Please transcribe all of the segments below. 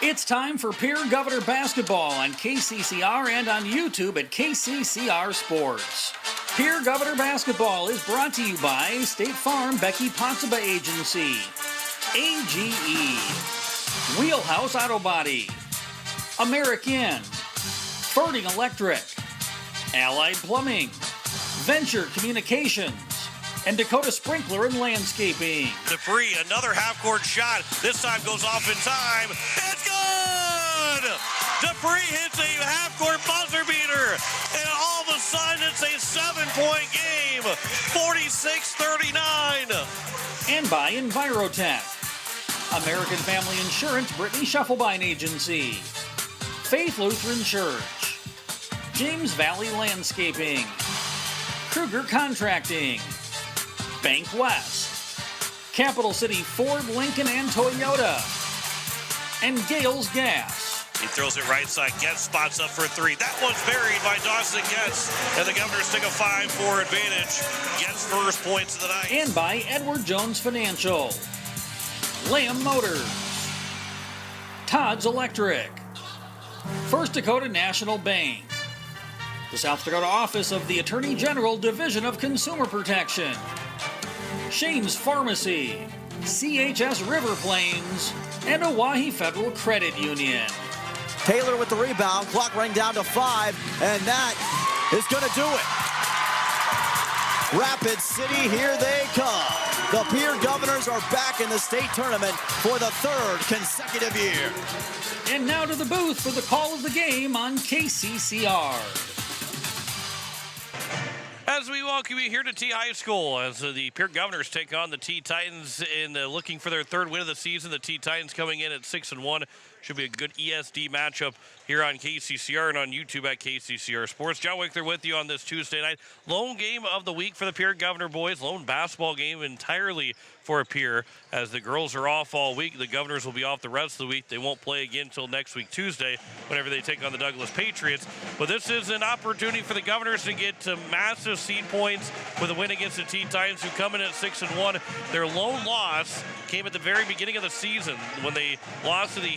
It's time for Pierre Governor Basketball on KCCR and on YouTube at KCCR Sports. Pierre Governor Basketball is brought to you by State Farm Becky Ponsaba Agency, AGE, Wheelhouse Auto Body, American, Ferding Electric, Allied Plumbing, Venture Communications, and Dakota Sprinkler and Landscaping. Dupree, another half-court shot. This time goes off in time. It's good! Dupree hits a half-court buzzer beater, and all of a sudden it's a 7-point game, 46-39. And by Envirotech, American Family Insurance Brittany Shufflebine Agency, Faith Lutheran Church, James Valley Landscaping, Kruger Contracting, Bank West, Capital City Ford, Lincoln, and Toyota, and Gales Gas. He throws it right side. Getz spots up for three. That one's buried by Dawson Getz, and the Governors take a 5-4 advantage. Getz first points of the night. And by Edward Jones Financial, Lamb Motors, Todd's Electric, First Dakota National Bank, the South Dakota Office of the Attorney General Division of Consumer Protection, Shane's Pharmacy, CHS River Plains, and Oahe Federal Credit Union. Taylor with the rebound, clock running down to 5, and that is going to do it. Rapid City, here they come. The Pierre Governors are back in the state tournament for the 3rd consecutive year. And now to the booth for the call of the game on KCCR. As we welcome you here to T High School, as the Pierre Governors take on the T Titans in looking for their 3rd win of the season. The T Titans coming in at 6-1. Should be a good ESD matchup here on KCCR and on YouTube at KCCR Sports. John Wickler with you on this Tuesday night. Lone game of the week for the Pierre Governor boys. Lone basketball game entirely for Pierre. As the girls are off all week, the Governors will be off the rest of the week. They won't play again until next week, Tuesday, whenever they take on the Douglas Patriots. But this is an opportunity for the Governors to get to massive seed points with a win against the T Titans, who come in at 6-1. Their lone loss came at the very beginning of the season when they lost to the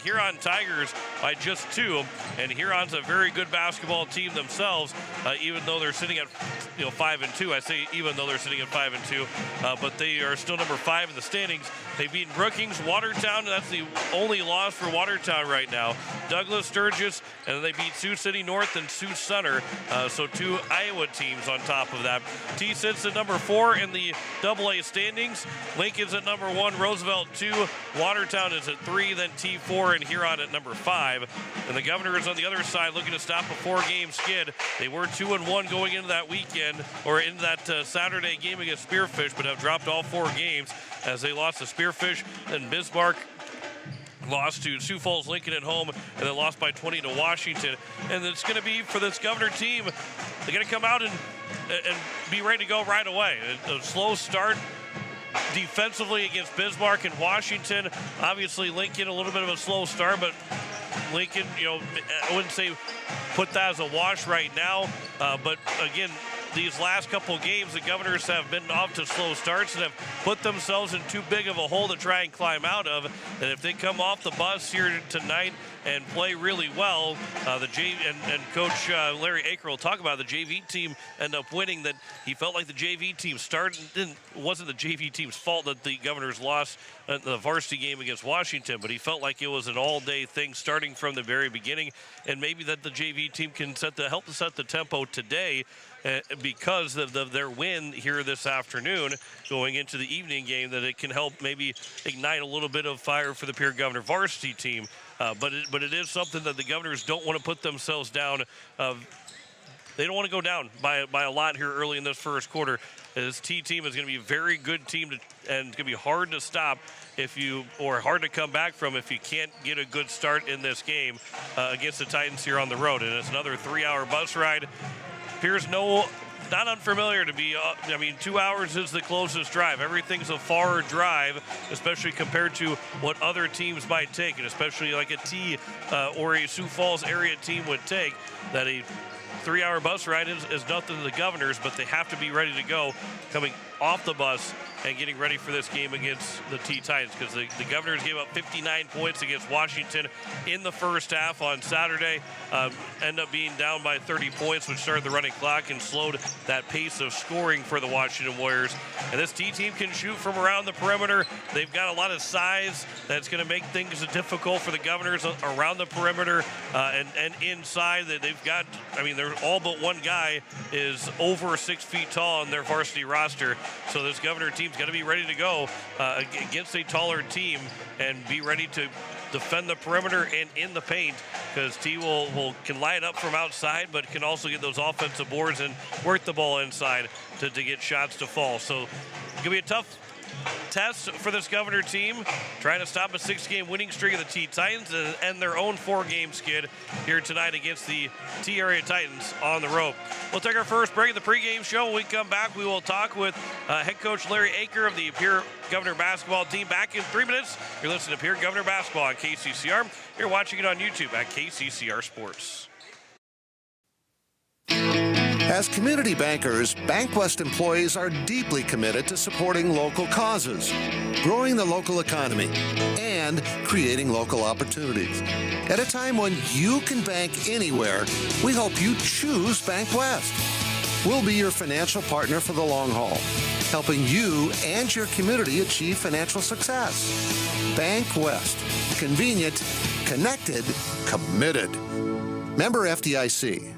Huron Tigers by just 2. And Huron's a very good basketball team themselves, even though they're sitting at 5-2. I say even though they're sitting at 5-2, but they are still number 5 in the standings. They've beaten Brookings, Watertown. That's the only loss for Watertown right now. Douglas, Sturgis, and then they beat Sioux City North and Sioux Center. So 2 Iowa teams on top of that. T sits at number 4 in the AA standings. Lincoln's at number 1, Roosevelt 2, Watertown is at 3, then T4 and Huron at number 5. And the Governors on the other side looking to stop a 4-game skid. They were 2-1 going into that weekend, or into that Saturday game against Spearfish, but have dropped all 4 games as they lost to Spearfish and Bismarck. Lost to Sioux Falls Lincoln at home, and then lost by 20 to Washington. And it's going to be for this Governor team, they're going to come out and be ready to go right away. A slow start defensively against Bismarck and Washington. Obviously, Lincoln a little bit of a slow start, but Lincoln, I wouldn't say put that as a wash right now. But again, these last couple games, the Governors have been off to slow starts and have put themselves in too big of a hole to try and climb out of. And if they come off the bus here tonight and play really well, the JV and Coach Larry Aker will talk about the JV team end up winning. That he felt like the JV team it wasn't the JV team's fault that the Governors lost the varsity game against Washington, but he felt like it was an all-day thing starting from the very beginning, and maybe that the JV team can help to set the tempo today. Because of their win here this afternoon, going into the evening game, that it can help maybe ignite a little bit of fire for the Pierre Governor varsity team. But it is something that the Governors don't want to put themselves down. They don't want to go down by a lot here early in this first quarter. This T team is going to be a very good team, and it's going to be hard to stop or hard to come back from if you can't get a good start in this game against the Titans here on the road. And it's another 3-hour bus ride. Pierre's not unfamiliar to be, 2 hours is the closest drive. Everything's a far drive, especially compared to what other teams might take, and especially like a T or a Sioux Falls area team would take. That a 3-hour bus ride is nothing to the Governors, but they have to be ready to go coming off the bus and getting ready for this game against the T-Titans, because the Governors gave up 59 points against Washington in the first half on Saturday. End up being down by 30 points, which started the running clock and slowed that pace of scoring for the Washington Warriors. And this T-team can shoot from around the perimeter. They've got a lot of size that's going to make things difficult for the Governors around the perimeter and inside. They've got, I mean, they're all but one guy is over 6 feet tall on their varsity roster. So this Governor team's got to be ready to go against a taller team and be ready to defend the perimeter and in the paint, because T can line up from outside, but can also get those offensive boards and work the ball inside to get shots to fall. So it's going to be a tough test for this Governor team, trying to stop a 6-game winning streak of the T-Titans and their own 4-game skid here tonight against the T-Area Titans on the road. We'll take our first break of the pregame show. When we come back, we will talk with head coach Larry Aker of the Pierre Governor basketball team. Back in 3 minutes, you're listening to Pierre Governor basketball on KCCR. You're watching it on YouTube at KCCR Sports. As community bankers, BankWest employees are deeply committed to supporting local causes, growing the local economy, and creating local opportunities. At a time when you can bank anywhere, we hope you choose BankWest. We'll be your financial partner for the long haul, helping you and your community achieve financial success. BankWest. Convenient, connected, committed. Member FDIC.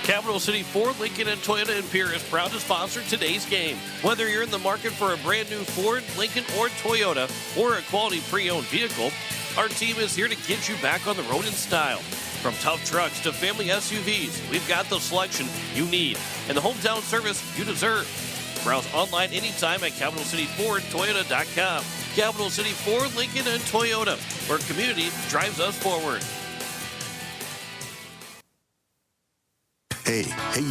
Capital City Ford, Lincoln, and Toyota in Pierre is proud to sponsor today's game. Whether you're in the market for a brand new Ford, Lincoln, or Toyota, or a quality pre-owned vehicle, our team is here to get you back on the road in style. From tough trucks to family SUVs, we've got the selection you need and the hometown service you deserve. Browse online anytime at CapitalCityFordToyota.com. Capital City Ford, Lincoln, and Toyota, where community drives us forward. Hey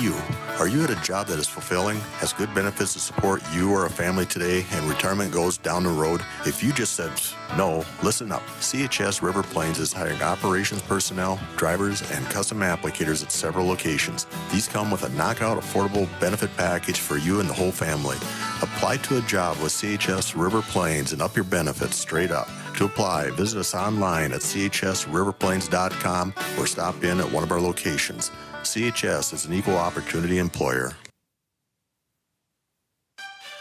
you. Are you at a job that is fulfilling, has good benefits to support you or a family today, and retirement goes down the road? If you just said no, listen up. CHS River Plains is hiring operations personnel, drivers, and custom applicators at several locations. These come with a knockout affordable benefit package for you and the whole family. Apply to a job with CHS River Plains and up your benefits straight up. To apply, visit us online at chsriverplains.com or stop in at one of our locations. CHS is an equal opportunity employer.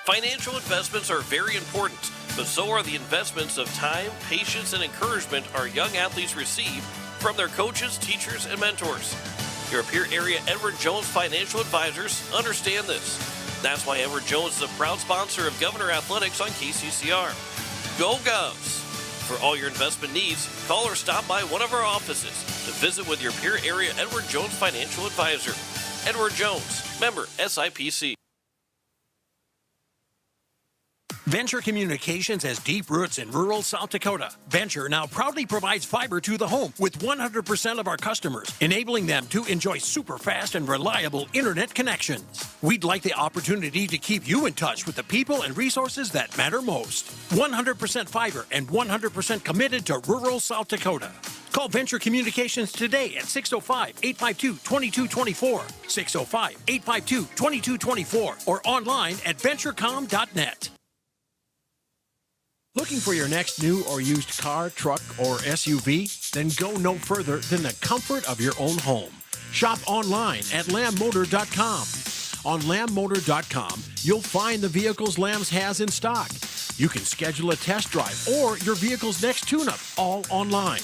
Financial investments are very important, but so are the investments of time, patience, and encouragement our young athletes receive from their coaches, teachers, and mentors. Your Pierre area Edward Jones Financial Advisors understand this. That's why Edward Jones is a proud sponsor of Governor Athletics on KCCR. Go Govs! For all your investment needs, call or stop by one of our offices to visit with your Pierre area Edward Jones Financial Advisor. Edward Jones, member SIPC. Venture Communications has deep roots in rural South Dakota. Venture now proudly provides fiber to the home with 100% of our customers, enabling them to enjoy super fast and reliable internet connections. We'd like the opportunity to keep you in touch with the people and resources that matter most. 100% fiber and 100% committed to rural South Dakota. Call Venture Communications today at 605-852-2224, 605-852-2224, or online at venturecom.net. Looking for your next new or used car, truck, or SUV? Then go no further than the comfort of your own home. Shop online at lambmotor.com. On lambmotor.com, you'll find the vehicles Lambs has in stock. You can schedule a test drive or your vehicle's next tune-up all online.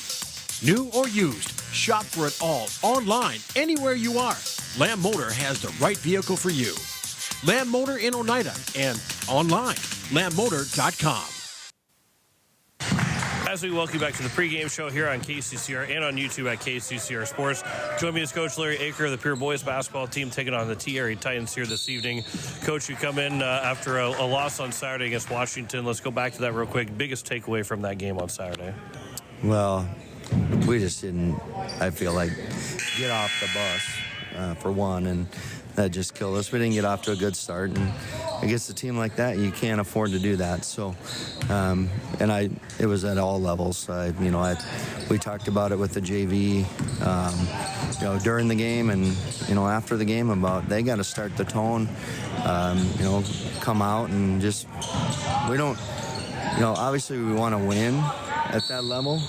New or used, shop for it all online anywhere you are. Lamb Motor has the right vehicle for you. Lamb Motor in Oneida and online, lambmotor.com. As we welcome you back to the pregame show here on KCCR and on YouTube at KCCR Sports. Join me as Coach Larry Aker of the Pierre boys basketball team taking on the T-Area Titans here this evening. Coach, you come in after a loss on Saturday against Washington. Let's go back to that real quick. Biggest takeaway from that game on Saturday? Well, we just didn't, I feel like, get off the bus for one, and that just killed us. We didn't get off to a good start, and against a team like that, you can't afford to do that. So, it was at all levels. We talked about it with the JV, during the game and, after the game about they got to start the tone, come out and just, we don't, obviously we want to win at that level,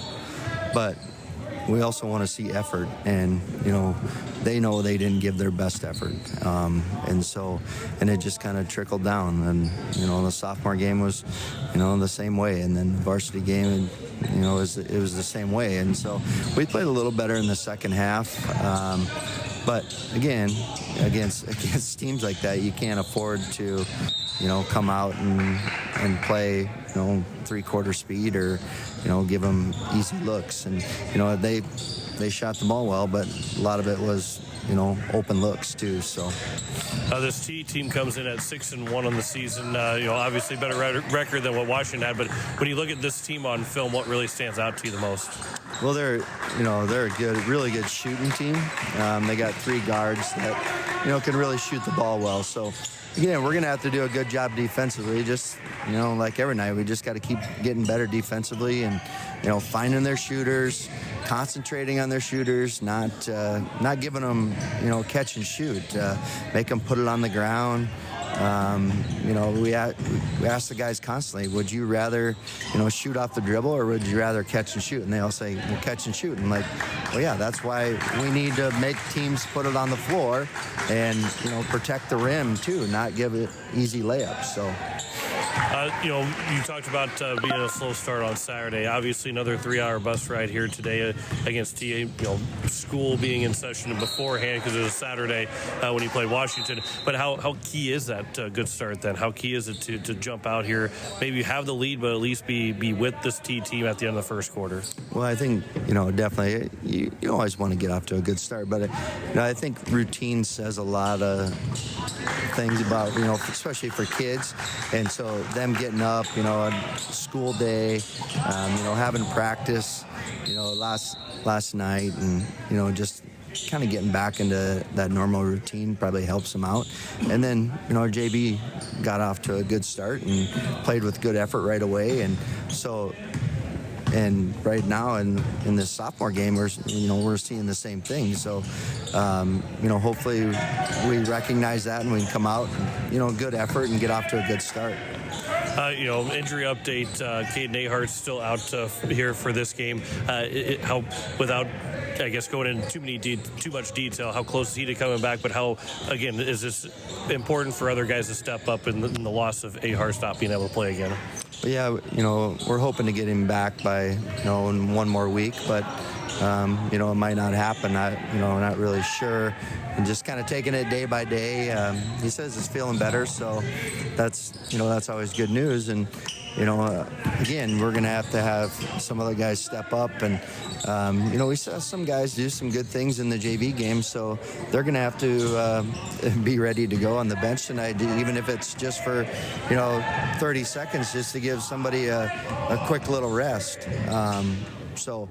but we also want to see effort, and they know they didn't give their best effort, and it just kind of trickled down. And the sophomore game was the same way, and then varsity game, it was the same way. And so we played a little better in the second half, but again, against teams like that, you can't afford to come out and play three-quarter speed or give them easy looks. And they shot the ball well, but a lot of it was open looks too. So this T team comes in at 6-1 on the season. Obviously better record than what Washington had. But when you look at this team on film, what really stands out to you the most? Well, they're a really good shooting team. They got 3 guards that can really shoot the ball well. So again, we're going to have to do a good job defensively. Just, like every night, we just got to keep getting better defensively and, finding their shooters, concentrating on their shooters, not giving them, catch and shoot, make them put it on the ground. We ask the guys constantly, would you rather, shoot off the dribble or would you rather catch and shoot? And they all say, well, catch and shoot. And like, well, yeah, that's why we need to make teams put it on the floor and, protect the rim too, not give it easy layups. So. You talked about being a slow start on Saturday. Obviously, another 3-hour bus ride here today against TA. School being in session beforehand because it was Saturday when you played Washington. But how key is that good start then? How key is it to jump out here, maybe have the lead, but at least be with this T team at the end of the first quarter? Well, I think definitely you always want to get off to a good start, but I think routine says a lot of things about especially for kids, and so them getting up, a school day, having practice, last night, and just kind of getting back into that normal routine probably helps them out. And then JB got off to a good start and played with good effort right away, and so. And right now in this sophomore game, we're seeing the same thing. So, hopefully we recognize that and we can come out, good effort and get off to a good start. Injury update, Caden Ahart's still out here for this game. Without, I guess, going into too much detail, how close is he to coming back? But how, again, is this important for other guys to step up in the loss of Ahart not being able to play again? Yeah, we're hoping to get him back by, in one more week, but, it might not happen. Not really sure. And just kind of taking it day by day. He says he's feeling better, so that's always good news. And, again, we're going to have some other guys step up. And, we saw some guys do some good things in the JV game, so they're going to have to be ready to go on the bench tonight, even if it's just for, 30 seconds, just to give somebody a quick little rest. So,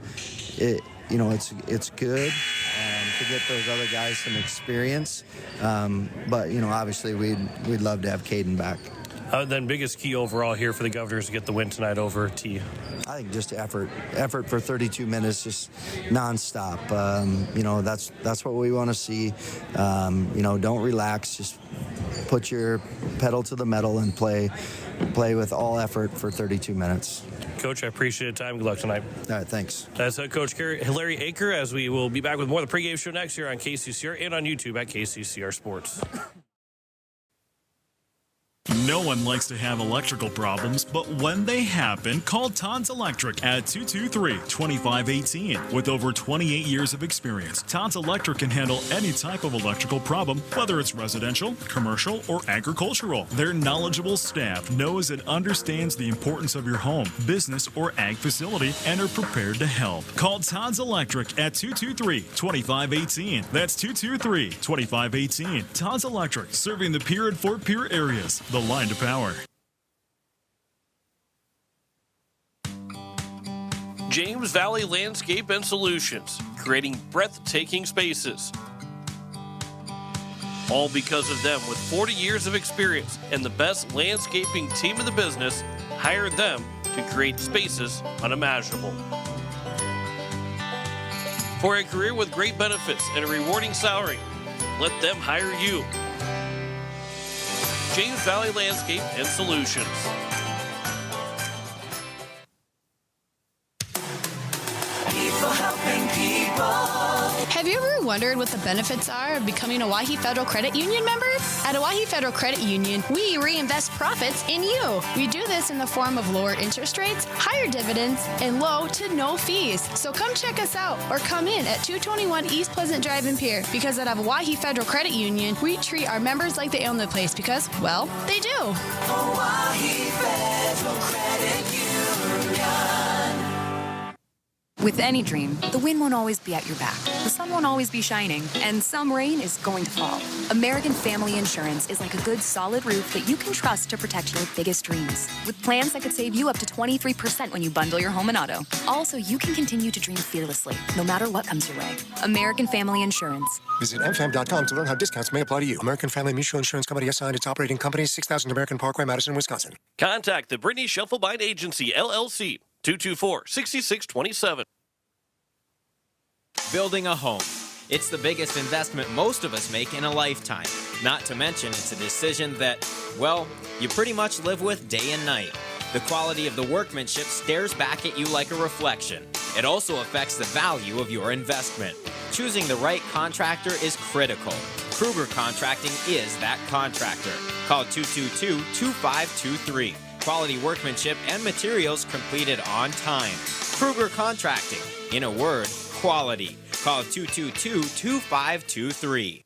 it's good to get those other guys some experience. But, obviously we'd love to have Caden back. Then biggest key overall here for the Governors to get the win tonight over T? I think just effort for 32 minutes, just nonstop. That's what we want to see. Don't relax. Just put your pedal to the metal and play with all effort for 32 minutes. Coach, I appreciate the time. Good luck tonight. All right, thanks. That's Coach Larry Aker, as we will be back with more of the pregame show next year on KCCR and on YouTube at KCCR Sports. No one likes to have electrical problems, but when they happen, call Todd's Electric at 223-2518. With over 28 years of experience, Todd's Electric can handle any type of electrical problem, whether it's residential, commercial, or agricultural. Their knowledgeable staff knows and understands the importance of your home, business, or ag facility and are prepared to help. Call Todd's Electric at 223-2518. That's 223-2518. Todd's Electric, serving the Pierre and Fort Pierre areas. The line to power. James Valley Landscape and Solutions, creating breathtaking spaces. All because of them. With 40 years of experience and the best landscaping team in the business, hire them to create spaces unimaginable. For a career with great benefits and a rewarding salary, let them hire you. James Valley Landscape and Solutions. People helping people. Have you ever wondered what the benefits are of becoming a Owyhee Federal Credit Union member? At Owyhee Federal Credit Union, we reinvest profits in you. We do this in the form of lower interest rates, higher dividends, and low to no fees. So come check us out or come in at 221 East Pleasant Drive in Pierre, because at Owyhee Federal Credit Union, we treat our members like they own the place because, well, they do. Owyhee Federal Credit Union. With any dream, the wind won't always be at your back, the sun won't always be shining, and some rain is going to fall. American Family Insurance is like a good solid roof that you can trust to protect your biggest dreams. With plans that could save you up to 23% when you bundle your home and auto. Also, you can continue to dream fearlessly, no matter what comes your way. American Family Insurance. Visit mfam.com to learn how discounts may apply to you. American Family Mutual Insurance Company assigned its operating company, 6000 American Parkway, Madison, Wisconsin. Contact the Brittany Shufflebind Agency, LLC, 224-6627. Building a home. It's the biggest investment most of us make in a lifetime. Not to mention, it's a decision that, well, you pretty much live with day and night. The quality of the workmanship stares back at you like a reflection. It also affects the value of your investment. Choosing the right contractor is critical. Kruger Contracting is that contractor. Call 222-2523. Quality workmanship and materials completed on time. Kruger Contracting. In a word, quality. Call 222-2523.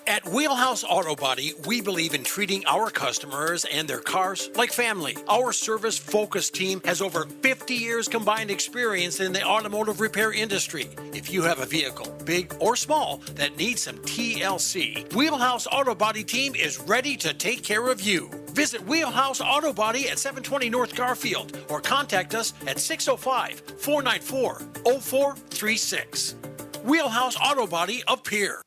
At Wheelhouse Auto Body, we believe in treating our customers and their cars like family. Our service-focused team has over 50 years combined experience in the automotive repair industry. If you have a vehicle, big or small, that needs some TLC, Wheelhouse Auto Body team is ready to take care of you. Visit Wheelhouse Auto Body at 720 North Garfield or contact us at 605-494-0436. Wheelhouse Auto Body of Pierre.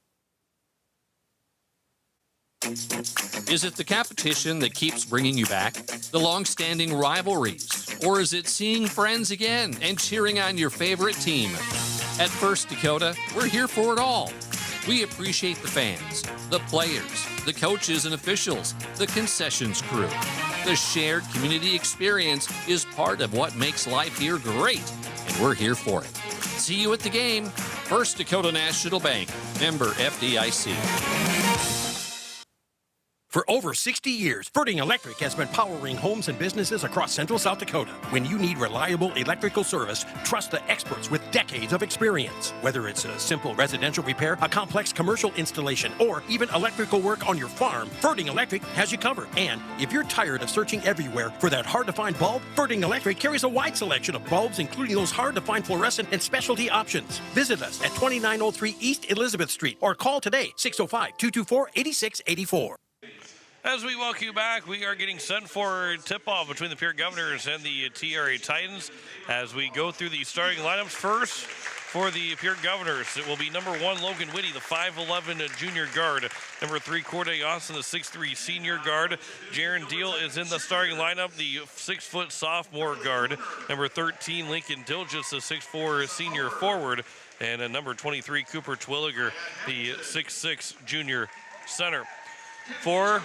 Is it the competition that keeps bringing you back? The long-standing rivalries? Or is it seeing friends again and cheering on your favorite team? At First Dakota, we're here for it all. We appreciate the fans, the players, the coaches and officials, the concessions crew. The shared community experience is part of what makes life here great, and we're here for it. See you at the game. First Dakota National Bank, member FDIC. For over 60 years, Ferding Electric has been powering homes and businesses across central South Dakota. When you need reliable electrical service, trust the experts with decades of experience. Whether it's a simple residential repair, a complex commercial installation, or even electrical work on your farm, Ferding Electric has you covered. And if you're tired of searching everywhere for that hard-to-find bulb, Ferding Electric carries a wide selection of bulbs, including those hard-to-find fluorescent and specialty options. Visit us at 2903 East Elizabeth Street or call today, 605-224-8684. As we welcome you back, we are getting set for tip-off between the Pierre Governors and the TRA Titans as we go through the starting lineups. First, for the Pierre Governors, it will be number 1, Logan Whitty, the 5'11 junior guard. Number 3, Corday Austin, the 6'3 senior guard. Jaron Deal is in the starting lineup, the 6-foot sophomore guard. Number 13, Lincoln Dilgis, the 6'4 senior forward. And number 23, Cooper Twilliger, the 6'6 junior center. For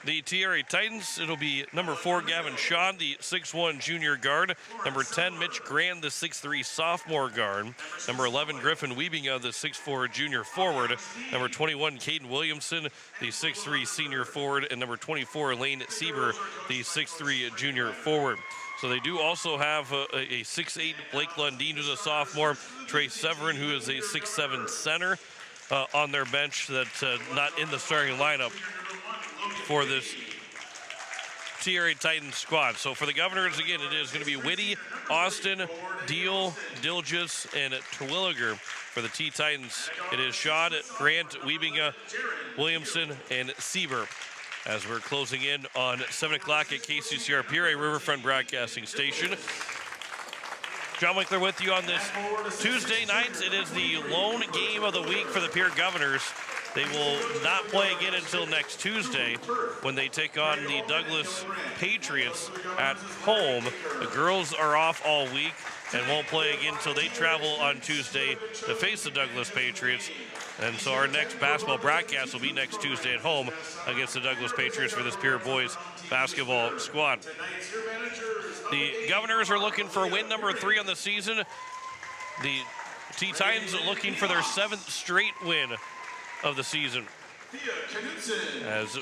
the TRA Titans, it'll be number 4, Gavin Shaw, the 6'1 junior guard. Number 10, Mitch Grand, the 6'3 sophomore guard. Number 11, Griffin Wiebinga, the 6'4 junior forward. Number 21, Caden Williamson, the 6'3 senior forward. And number 24, Lane Sieber, the 6'3 junior forward. So they do also have a 6'8 Blake Lundin, who's a sophomore. Trey Severin, who is a 6'7 center. On their bench that's not in the starting lineup for this TRA Titans squad. So for the Governors, again, it is going to be Whitty, Austin, Deal, Dilgis, and Terwilliger. For the T-Titans, it is Shaw, Grant, Wiebinga, Williamson, and Sieber. As we're closing in on 7 o'clock at KCCR Pierre Riverfront Broadcasting Station. John Winkler with you on this Tuesday night. It is the lone game of the week for the Pierre Governors. They will not play again until next Tuesday when they take on the Douglas Patriots at home. The girls are off all week and won't play again until they travel on Tuesday to face the Douglas Patriots. And so our next basketball broadcast will be next Tuesday at home against the Douglas Patriots for this Pierre boys basketball squad. The Governors are looking for win number 3 on the season. The T-Titans are looking for their 7th straight win of the season. As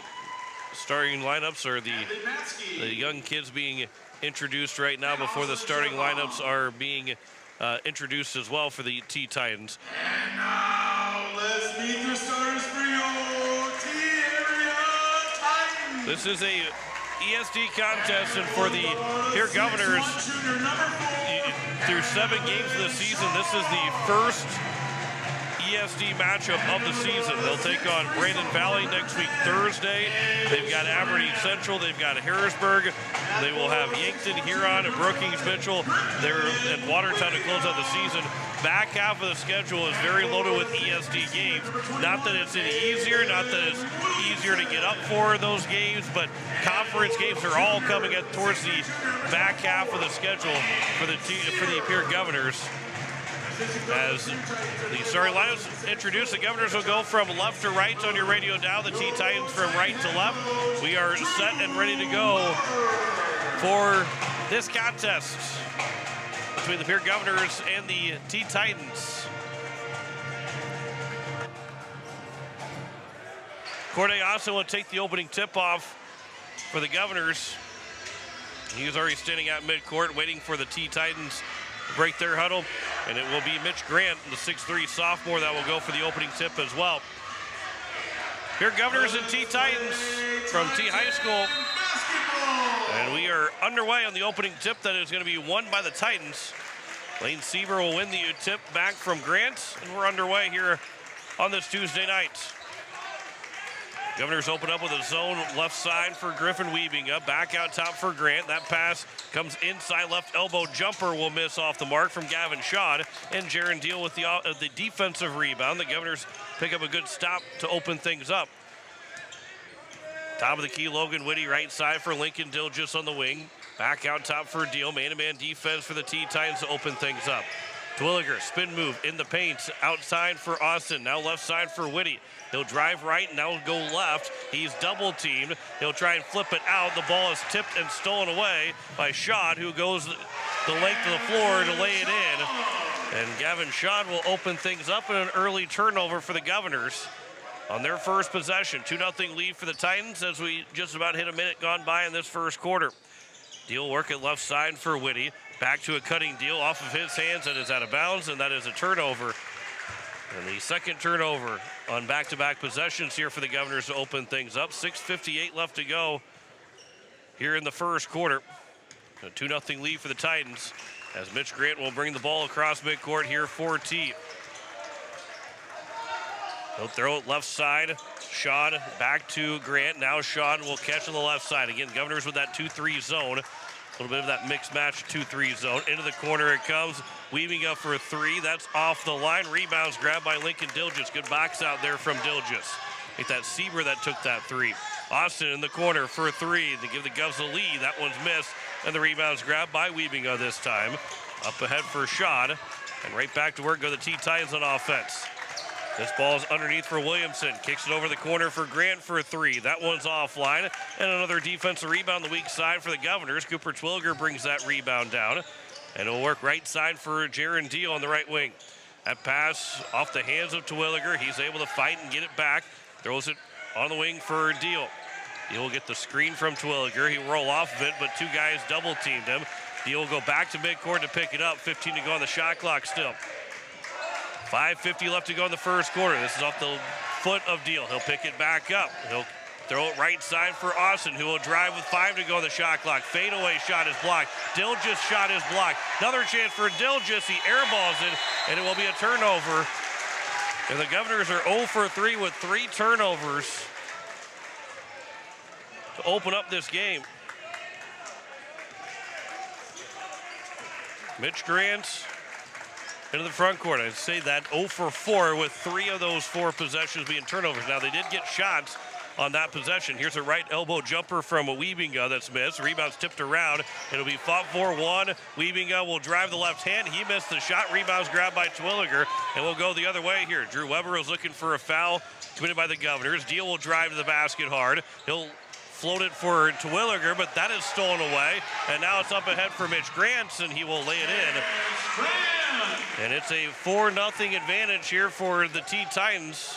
starting lineups are the young kids being introduced right now before the starting lineups are being introduced as well for the T-Titans. And now let's meet the starters for your T-Area Titans. This is a ESD contest, and for the Pierre Governors, through 7 games of the season, this is the first ESD matchup of the season. They'll take on Brandon Valley next week, Thursday. They've got Aberdeen Central. They've got Harrisburg. They will have Yankton, Huron, and Brookings Mitchell. They're at Watertown to close out the season. Back half of the schedule is very loaded with ESD games. Not that it's any easier, not that it's easier to get up for those games, but conference games are all coming at towards the back half of the schedule for the Pierre Governors. As the starting lineups introduced, the Governors will go from left to right on your radio dial. The T-Titans from right to left. We are set and ready to go for this contest between the Pierre Governors and the T-Titans. Corday Austin will take the opening tip-off for the Governors. He was already standing at midcourt waiting for the T-Titans break their huddle, and it will be Mitch Grant, the 6'3" sophomore, that will go for the opening tip as well. Here, Governors and T-Titans from T High School, and we are underway on the opening tip that is going to be won by the Titans. Lane Sieber will win the tip back from Grant, and we're underway here on this Tuesday night. Governors open up with a zone left side for Griffin Wiebinga. Back out top for Grant. That pass comes inside left elbow. Jumper will miss off the mark from Gavin Schad. And Jaron Deal with the defensive rebound. The Governors pick up a good stop to open things up. Top of the key, Logan Whitty right side for Lincoln Dilgis on the wing. Back out top for Deal. Man-to-man defense for the T-Titans to open things up. Twilliger, spin move in the paint, outside for Austin. Now left side for Whitty. He'll drive right, now go left. He's double teamed. He'll try and flip it out. The ball is tipped and stolen away by Schad, who goes the length of the floor to lay it in. And Gavin Schad will open things up in an early turnover for the Governors on their first possession. 2-0 lead for the Titans as we just about hit a minute gone by in this first quarter. Deal work at left side for Whitty. Back to a cutting Deal off of his hands and is out of bounds, and that is a turnover. And the second turnover on back-to-back possessions here for the Governors to open things up. 6:58 left to go here in the first quarter. A 2-0 lead for the Titans as Mitch Grant will bring the ball across midcourt here for T. He'll throw it left side. Schad back to Grant. Now Schad will catch on the left side. Again, Governors with that 2-3 zone. A little bit of that mixed match 2-3 zone. Into the corner it comes. Weaving up for a 3. That's off the line. Rebounds grabbed by Lincoln Dilgis. Good box out there from Dilgis. I think that Sieber that took that 3. Austin in the corner for a 3 to give the Govs a lead. That one's missed. And the rebounds grabbed by Weaving this time. Up ahead for Schad. And right back to work go the T-Titans on offense. This ball's underneath for Williamson. Kicks it over the corner for Grant for a 3. That one's offline. And another defensive rebound the weak side for the Governors. Cooper Twilliger brings that rebound down. And it'll work right side for Jaron Deal on the right wing. That pass off the hands of Twilliger. He's able to fight and get it back. Throws it on the wing for Deal. Deal will get the screen from Twilliger. He'll roll off of it, but 2 guys double teamed him. Deal will go back to midcourt to pick it up. 15 to go on the shot clock still. 5:50 left to go in the first quarter. This is off the foot of Deal. He'll pick it back up. He'll throw it right side for Austin, who will drive with 5 to go on the shot clock. Fadeaway shot is blocked. Dilgis shot is blocked. Another chance for Dilgis. He airballs it, and it will be a turnover. And the Governors are 0 for 3 with 3 turnovers to open up this game. Mitch Grant into the front court. I'd say that 0 for 4 with 3 of those 4 possessions being turnovers. Now, they did get shots on that possession. Here's a right elbow jumper from Wiebinga that's missed. Rebound's tipped around. It'll be fought for 1. Wiebinga will drive the left hand. He missed the shot. Rebound's grabbed by Twilliger, and we'll go the other way here. Drew Weber is looking for a foul committed by the Governors. Deal will drive to the basket hard. He'll float it for Twilliger, but that is stolen away. And now it's up ahead for Mitch Grant, and he will lay it in. And it's a 4-0 advantage here for the T-Titans.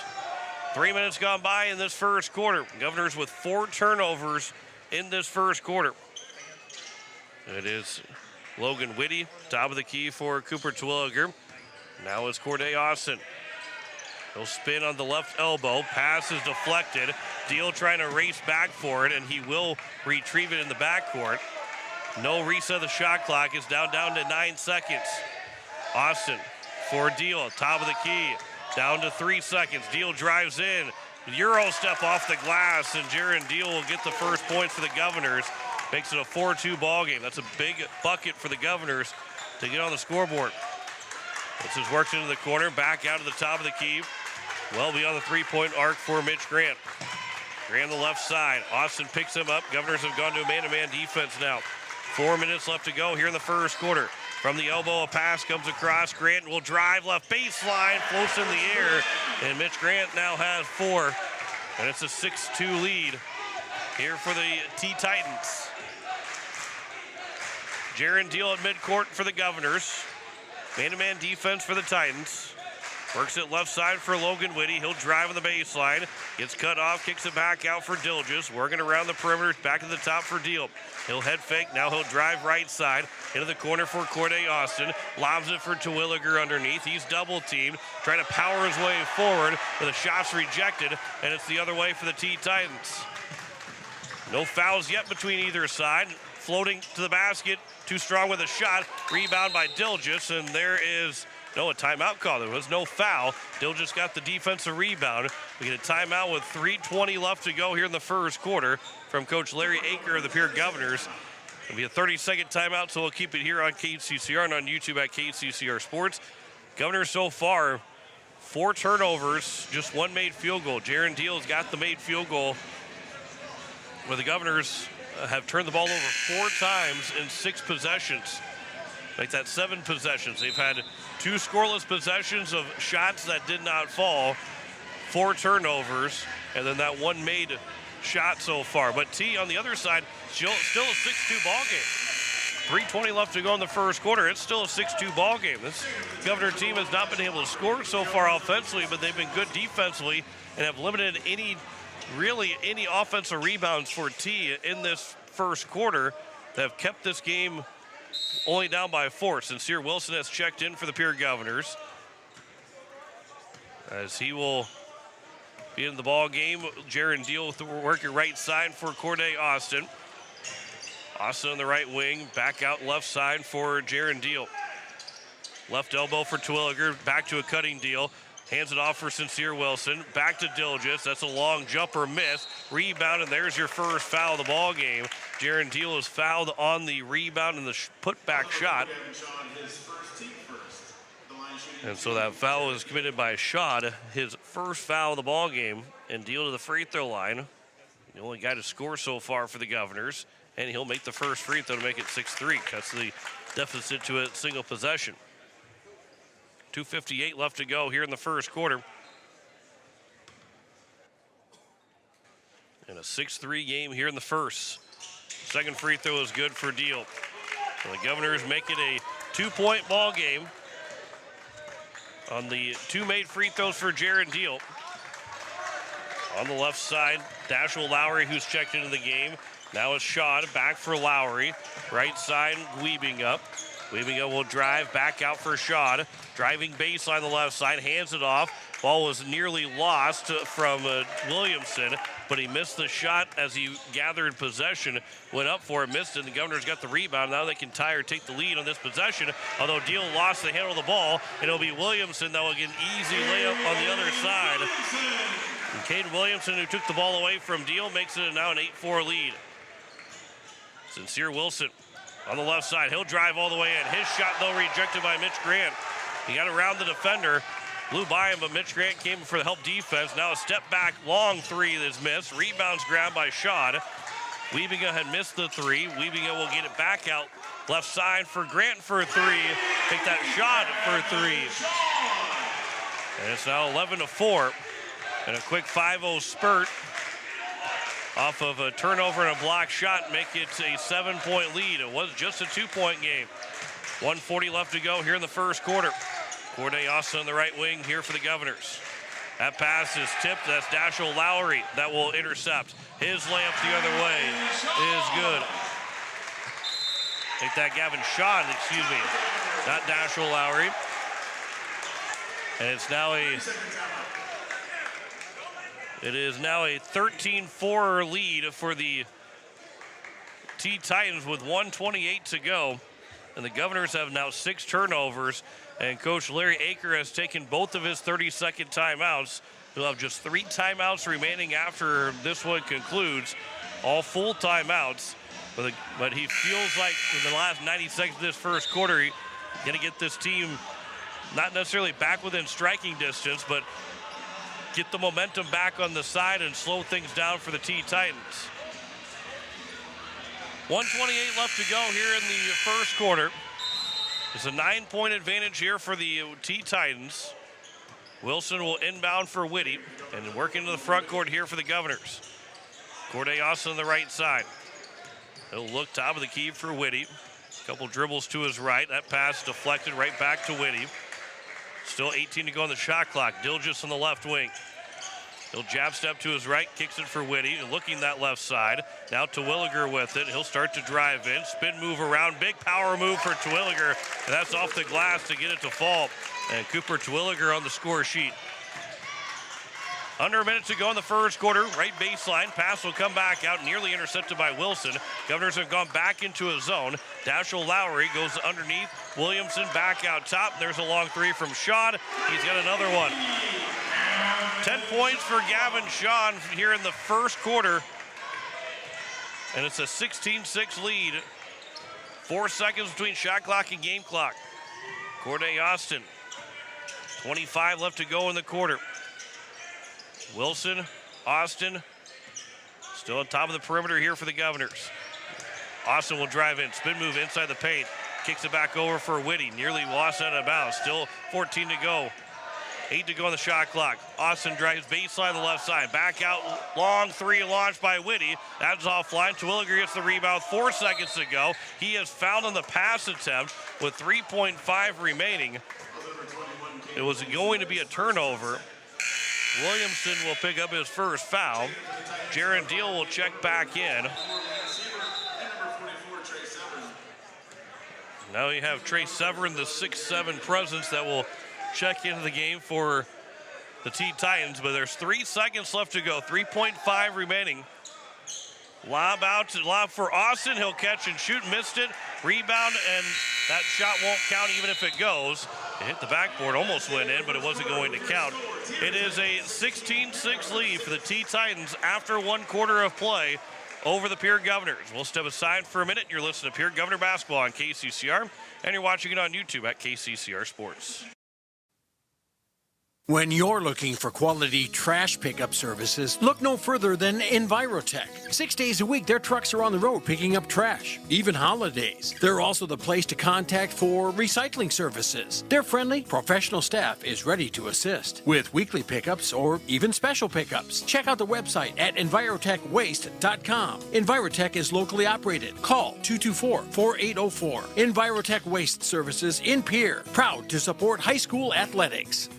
3 minutes gone by in this first quarter. Governors with 4 turnovers in this first quarter. It is Logan Whitty, top of the key for Cooper Twilliger. Now it's Corday Austin. He'll spin on the left elbow. Pass is deflected. Deal trying to race back for it, and he will retrieve it in the backcourt. No reset of the shot clock. It's down to 9 seconds. Austin for Deal, top of the key. Down to 3 seconds. Deal drives in. Euro step off the glass, and Jaron Deal will get the first points for the Governors. Makes it a 4-2 ball game. That's a big bucket for the Governors to get on the scoreboard. This is worked into the corner, back out to the top of the key. Well beyond the 3-point arc for Mitch Grant. Grant on the left side. Austin picks him up. Governors have gone to a man-to-man defense now. 4 minutes left to go here in the first quarter. From the elbow, a pass comes across. Grant will drive left baseline, floats in the air, and Mitch Grant now has 4. And it's a 6-2 lead here for the T-Titans. Jaron Deal at midcourt for the Governors. Man-to-man defense for the Titans. Works it left side for Logan Whitty. He'll drive on the baseline. Gets cut off, kicks it back out for Dilges. Working around the perimeter, back to the top for Deal. He'll head fake, now he'll drive right side. Into the corner for Corday Austin. Lobs it for Terwilliger underneath. He's double teamed, trying to power his way forward, but the shot's rejected, and it's the other way for the T-Titans. No fouls yet between either side. Floating to the basket, too strong with a shot. Rebound by Dilges, and there is a timeout call. There was no foul. Dilges got the defensive rebound. We get a timeout with 3:20 left to go here in the first quarter from Coach Larry Aker of the Pierre Governors. It'll be a 30-second timeout, so we'll keep it here on KCCR and on YouTube at KCCR Sports. Governors so far, 4 turnovers, just 1 made field goal. Jaron Deal's got the made field goal, where the Governors have turned the ball over 4 times in 6 possessions. Make that 7 possessions. They've had 2 scoreless possessions of shots that did not fall, 4 turnovers, and then that 1 made shot so far. But T on the other side, still a 6-2 ball game. 3:20 left to go in the first quarter. It's still a 6-2 ball game. This Governor team has not been able to score so far offensively, but they've been good defensively and have limited any offensive rebounds for T in this first quarter. They have kept this game only down by 4. Sincere Wilson has checked in for the Pierre Governors, as he will be in the ball game. Jaron Deal with the working right side for Corday Austin. Austin on the right wing, back out left side for Jaron Deal. Left elbow for Twilliger, back to a cutting Deal. Hands it off for Sincere Wilson. Back to Dilges. That's a long jumper miss. Rebound, and there's your first foul of the ball game. Jaron Deal is fouled on the rebound and the putback shot. And so that foul is committed by Shaw, his first foul of the ball game, and Deal to the free throw line. The only guy to score so far for the Governors, and he'll make the first free throw to make it 6-3. Cuts the deficit to a single possession. 2:58 left to go here in the first quarter. And a 6-3 game here in the first. Second free throw is good for Deal. And the Governors make it a 2-point ball game on the 2 made free throws for Jaron Deal. On the left side, Dashel Lowry, who's checked into the game. Now it's Shaw back for Lowry. Right side, Weebing up. Weebing will drive back out for Shaw. Driving baseline the left side, hands it off. Ball was nearly lost from Williamson, but he missed the shot as he gathered possession. Went up for it, missed it, and the Governors got the rebound. Now they can tie or take the lead on this possession, although Deal lost the handle of the ball, and it'll be Williamson that will get an easy layup on the other side. And Caden Williamson, who took the ball away from Deal, makes it now an 8-4 lead. Sincere Wilson on the left side. He'll drive all the way in. His shot, though, rejected by Mitch Grant. He got around the defender, blew by him, but Mitch Grant came for the help defense. Now a step back, long three that's missed. Rebounds grabbed by Sean. Wiebinga had missed the three. Wiebinga will get it back out left side for Grant for three. Take that shot for three. And it's now 11-4. And a quick 5-0 spurt off of a turnover and a block shot, make it a 7-point lead. It was just a 2-point game. 1:40 left to go here in the first quarter. Corday Austin on the right wing here for the Governors. That pass is tipped. That's Dashel Lowry that will intercept. His layup the other way is good. Take that, Gavin Sean, excuse me. Not Dashel Lowry. And it is now a 13-4 lead for the T-Titans with 1:28 to go. And the Governors have now 6 turnovers. And Coach Larry Aker has taken both of his 30-second timeouts. He'll have just 3 timeouts remaining after this one concludes. All full timeouts. But he feels like in the last 90 seconds of this first quarter, he's going to get this team not necessarily back within striking distance, but get the momentum back on the side and slow things down for the T-Titans. 1:28 left to go here in the first quarter. It's a 9-point advantage here for the T-Titans. Wilson will inbound for Whitty and work into the front court here for the Governors. Corday Austin on the right side. He'll look top of the key for Whitty. A couple dribbles to his right. That pass deflected right back to Whitty. Still 18 to go on the shot clock. Dilgis on the left wing. He'll jab step to his right, kicks it for Whitty, looking that left side. Now Terwilliger with it. He'll start to drive in. Spin move around. Big power move for Terwilliger. And that's off the glass to get it to fall. And Cooper Terwilliger on the score sheet. Under a minute to go in the first quarter. Right baseline. Pass will come back out. Nearly intercepted by Wilson. Governors have gone back into a zone. Dashel Lowry goes underneath. Williamson back out top. There's a long three from Sean. He's got another one. 10 points for Gavin Sean here in the first quarter. And it's a 16-6 lead. 4 seconds between shot clock and game clock. Corday Austin. 25 left to go in the quarter. Wilson, Austin, still on top of the perimeter here for the Governors. Austin will drive in, spin move inside the paint, kicks it back over for Whitty, nearly lost out of bounds, still 14 to go. 8 to go on the shot clock. Austin drives baseline the left side, back out, long three launched by Whitty. That's offline. Terwilliger gets the rebound, 4 seconds to go. He is fouled on the pass attempt with 3.5 remaining. It was going to be a turnover. Williamson will pick up his first foul. Jaron Deal will check back in. Now you have Trey Severin, the 6'7" presence that will check into the game for the T-Titans, but there's 3 seconds left to go, 3.5 remaining. Lob out, lob for Austin, he'll catch and shoot, missed it, rebound, and that shot won't count even if it goes. It hit the backboard, almost went in, but it wasn't going to count. It is a 16-6 lead for the T-Titans after 1 quarter of play over the Pierre Governors. We'll step aside for a minute. You're listening to Pierre Governor Basketball on KCCR, and you're watching it on YouTube at KCCR Sports. When you're looking for quality trash pickup services, look no further than Envirotech. 6 days a week, their trucks are on the road picking up trash, even holidays. They're also the place to contact for recycling services. Their friendly, professional staff is ready to assist with weekly pickups or even special pickups. Check out the website at EnvirotechWaste.com. Envirotech is locally operated. Call 224-4804. Envirotech Waste Services in Pierre, proud to support high school athletics.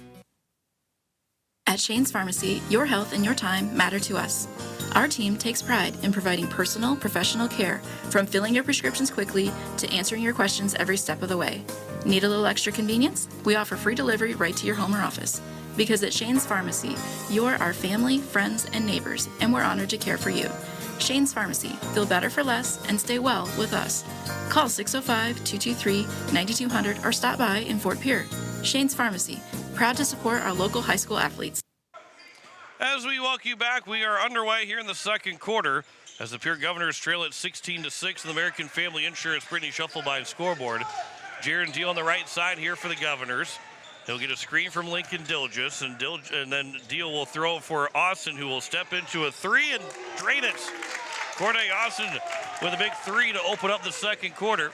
At Shane's Pharmacy, your health and your time matter to us. Our team takes pride in providing personal, professional care, from filling your prescriptions quickly to answering your questions every step of the way. Need a little extra convenience? We offer free delivery right to your home or office. Because at Shane's Pharmacy, you're our family, friends, and neighbors, and we're honored to care for you. Shane's Pharmacy. Feel better for less and stay well with us. Call 605-223-9200 or stop by in Fort Pierre. Shane's Pharmacy. Proud to support our local high school athletes. As we welcome you back, we are underway here in the second quarter. As the Pierre Governors trail at 16-6 in the American Family Insurance Brittany Shufflebine scoreboard. Jaron Deal on the right side here for the Governors. He'll get a screen from Lincoln Dilgis, and then Deal will throw for Austin, who will step into a three and drain it. Corday Austin with a big three to open up the second quarter.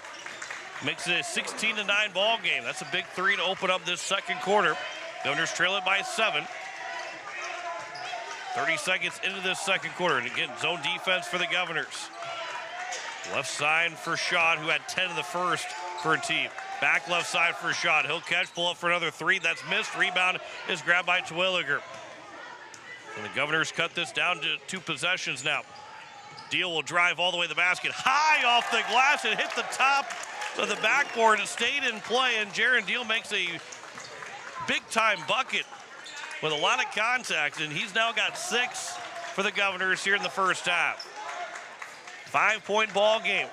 Makes it a 16-9 ball game. That's a big three to open up this second quarter. Governors trail it by 7. 30 seconds into this second quarter. And again, zone defense for the Governors. Left side for Schott, who had 10 in the first for a team. Back left side for Schott. He'll catch, pull up for another three. That's missed. Rebound is grabbed by Terwilliger. And the Governors cut this down to 2 possessions now. Deal will drive all the way to the basket. High off the glass and hit the top of the backboard. It stayed in play, and Jaron Deal makes a big-time bucket with a lot of contact, and he's now got 6 for the Governors here in the first half. 5-point ball game.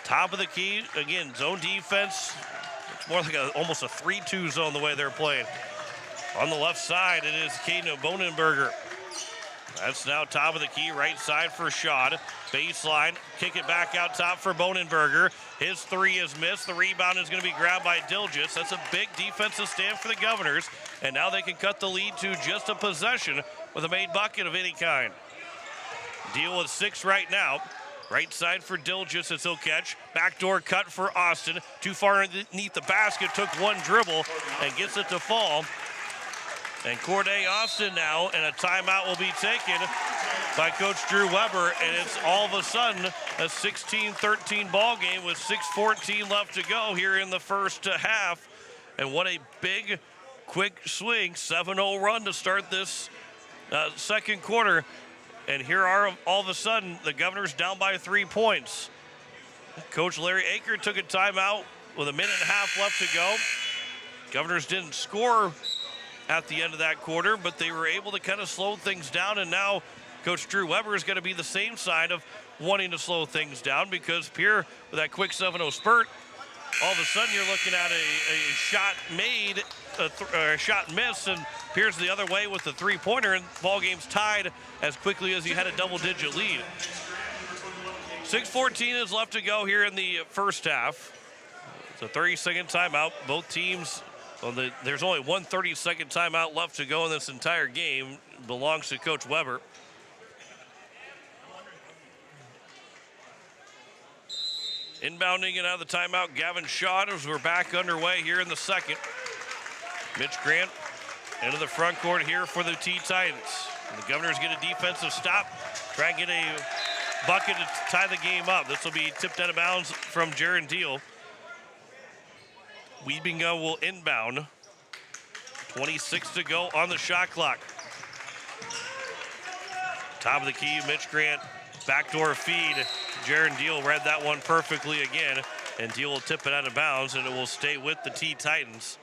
Top of the key, again, zone defense. It's more like almost a 3-2 zone the way they're playing. On the left side, it is Caden Bonenberger. That's now top of the key, right side for Schott. Baseline, kick it back out top for Bonenberger. His three is missed. The rebound is going to be grabbed by Dilgis. That's a big defensive stand for the Governors. And now they can cut the lead to just a possession with a made bucket of any kind. Deal with 6 right now. Right side for Dilgis as he'll catch. Backdoor cut for Austin. Too far underneath the basket. Took 1 dribble and gets it to fall. And Corday Austin now, and a timeout will be taken by Coach Drew Weber, and it's all of a sudden a 16-13 ball game with 6:14 left to go here in the first half. And what a big, quick swing, 7-0 run to start this second quarter. And here are all of a sudden the Governors down by 3 points. Coach Larry Aker took a timeout with a minute and a half left to go. Governors didn't score at the end of that quarter, but they were able to kind of slow things down, and now Coach Drew Weber is going to be the same side of wanting to slow things down, because Pierre, with that quick 7-0 spurt, all of a sudden you're looking at a shot made, a shot miss, and Pierre's the other way with the three-pointer, and ball game's tied as quickly as he had a double-digit lead. 6:14 is left to go here in the first half. It's a 30-second timeout. Both teams, there's only one 30-second timeout left to go in this entire game. It belongs to Coach Weber. Inbounding it out of the timeout, Gavin Schott, as we're back underway here in the second. Mitch Grant into the front court here for the T-Titans. And the Governors get a defensive stop, try and get a bucket to tie the game up. This will be tipped out of bounds from Jaron Deal. Wiebinga will inbound. 26 to go on the shot clock. Top of the key, Mitch Grant, backdoor feed. Jaron Deal read that one perfectly again, and Deal will tip it out of bounds, and it will stay with the T-Titans.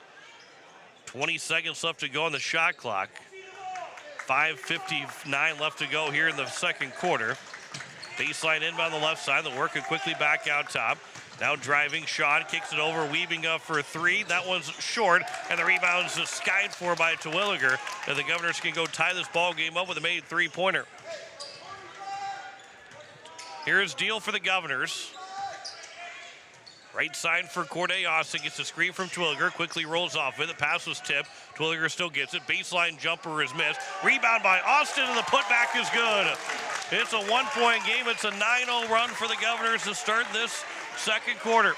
20 seconds left to go on the shot clock. 5:59 left to go here in the second quarter. Baseline inbound on the left side. They'll work it quickly back out top. Now driving, Schott kicks it over, weaving up for a three. That one's short, and the rebound's just skied for by Terwilliger. And the Governors can go tie this ball game up with a made three-pointer. Here's Deal for the Governors. Right side for Corday Austin, gets a screen from Terwilliger, quickly rolls off with it. Pass was tipped. Terwilliger still gets it. Baseline jumper is missed. Rebound by Austin, and the putback is good. It's a one-point game. It's a 9-0 run for the Governors to start this second quarter.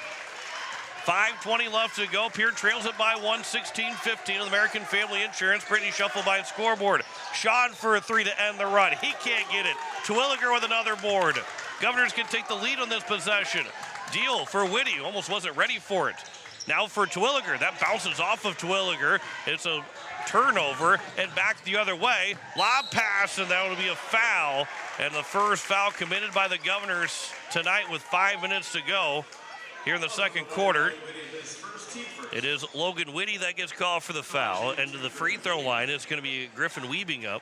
5:20 left to go. Pierre trails it by 1, 16-15 on the American Family Insurance. Brittany Shufflebine scoreboard. Schott for a three to end the run. He can't get it. Terwilliger with another board. Governors can take the lead on this possession. Deal for Whitty, almost wasn't ready for it. Now for Terwilliger, that bounces off of Terwilliger. It's a turnover and back the other way. Lob pass, and that would be a foul. And the first foul committed by the Governors tonight with 5 minutes to go here in the second quarter. It is Logan Whitty that gets called for the foul. And to the free throw line, it's going to be Griffin Wiebinga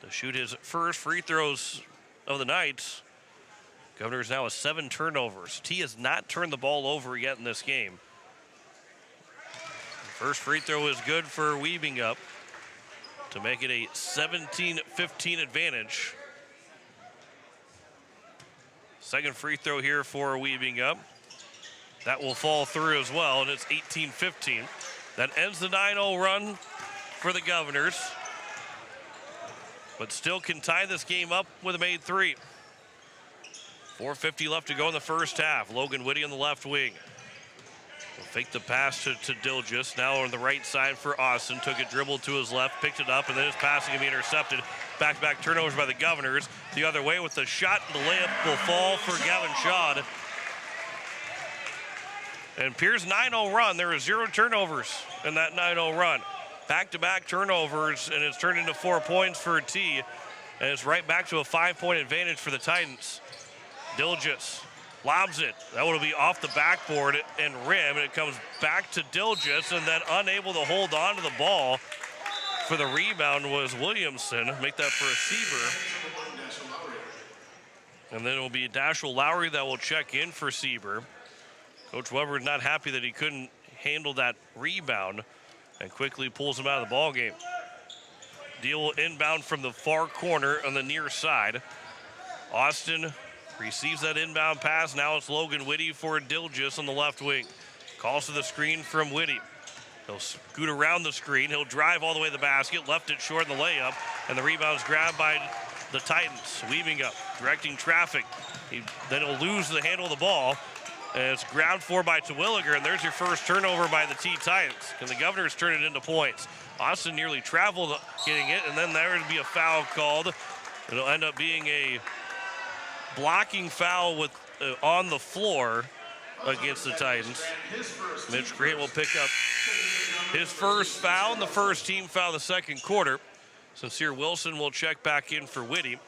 to shoot his first free throws of the night. Governors now has 7 turnovers. T has not turned the ball over yet in this game. First free throw is good for Wiebinga to make it a 17-15 advantage. Second free throw here for Weaving Up. That will fall through as well, and it's 18-15. That ends the 9-0 run for the Governors, but still can tie this game up with a made three. 4:50 left to go in the first half. Logan Whitty on the left wing. Will fake the pass to Dilgis. Now on the right side for Austin. Took a dribble to his left, picked it up, and then his passing can be intercepted. Back-to-back turnovers by the Governors. The other way with the shot, and the layup will fall for Gavin Shaw. And Pierre's 9-0 run, there were 0 turnovers in that 9-0 run. Back-to-back turnovers, and it's turned into 4 points for a T. And it's right back to a 5-point advantage for the Titans. Dilgis lobs it. That will be off the backboard and rim, and it comes back to Dilgis, and then unable to hold on to the ball for the rebound was Williamson. Make that for a Sieber. And then it will be Dashel Lowry that will check in for Sieber. Coach Weber is not happy that he couldn't handle that rebound and quickly pulls him out of the ball game. Deal inbound from the far corner on the near side. Austin receives that inbound pass. Now it's Logan Whitty for Dilgis on the left wing. Calls to the screen from Whitty. He'll scoot around the screen. He'll drive all the way to the basket. Left it short in the layup. And the rebound's grabbed by the Titans. Weaving Up, directing traffic. Then he'll lose the handle of the ball. And it's grabbed for by Terwilliger. And there's your first turnover by the T-Titans. And the Governors turn it into points. Austin nearly traveled getting it. And then there would be a foul called. It'll end up being a blocking foul with on the floor against the Titans. Mitch Grant will pick up his first foul and the first team foul of the second quarter. Sincere Wilson will check back in for Whitty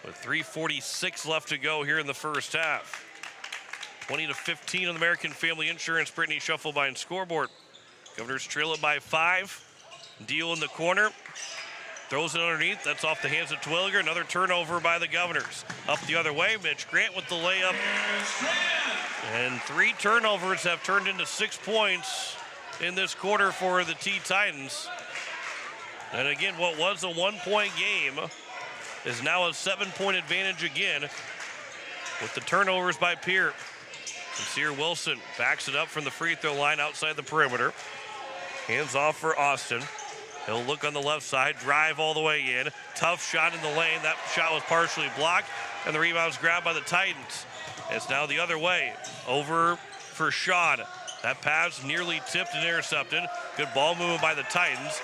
with 3:46 left to go here in the first half. 20-15 on the American Family Insurance Brittany Shufflebine scoreboard. Governors trail it by 5. Deal in the corner. Throws it underneath. That's off the hands of Terwilliger. Another turnover by the Governors. Up the other way, Mitch Grant with the layup. And 3 turnovers have turned into 6 points in this quarter for the T-Titans. And again, what was a 1-point game is now a 7-point advantage again with the turnovers by Pierre. Sincere Wilson backs it up from the free throw line outside the perimeter. Hands off for Austin. He'll look on the left side, drive all the way in. Tough shot in the lane. That shot was partially blocked, and the rebound's grabbed by the Titans. It's now the other way. Over for Sean. That pass nearly tipped and intercepted. Good ball movement by the Titans.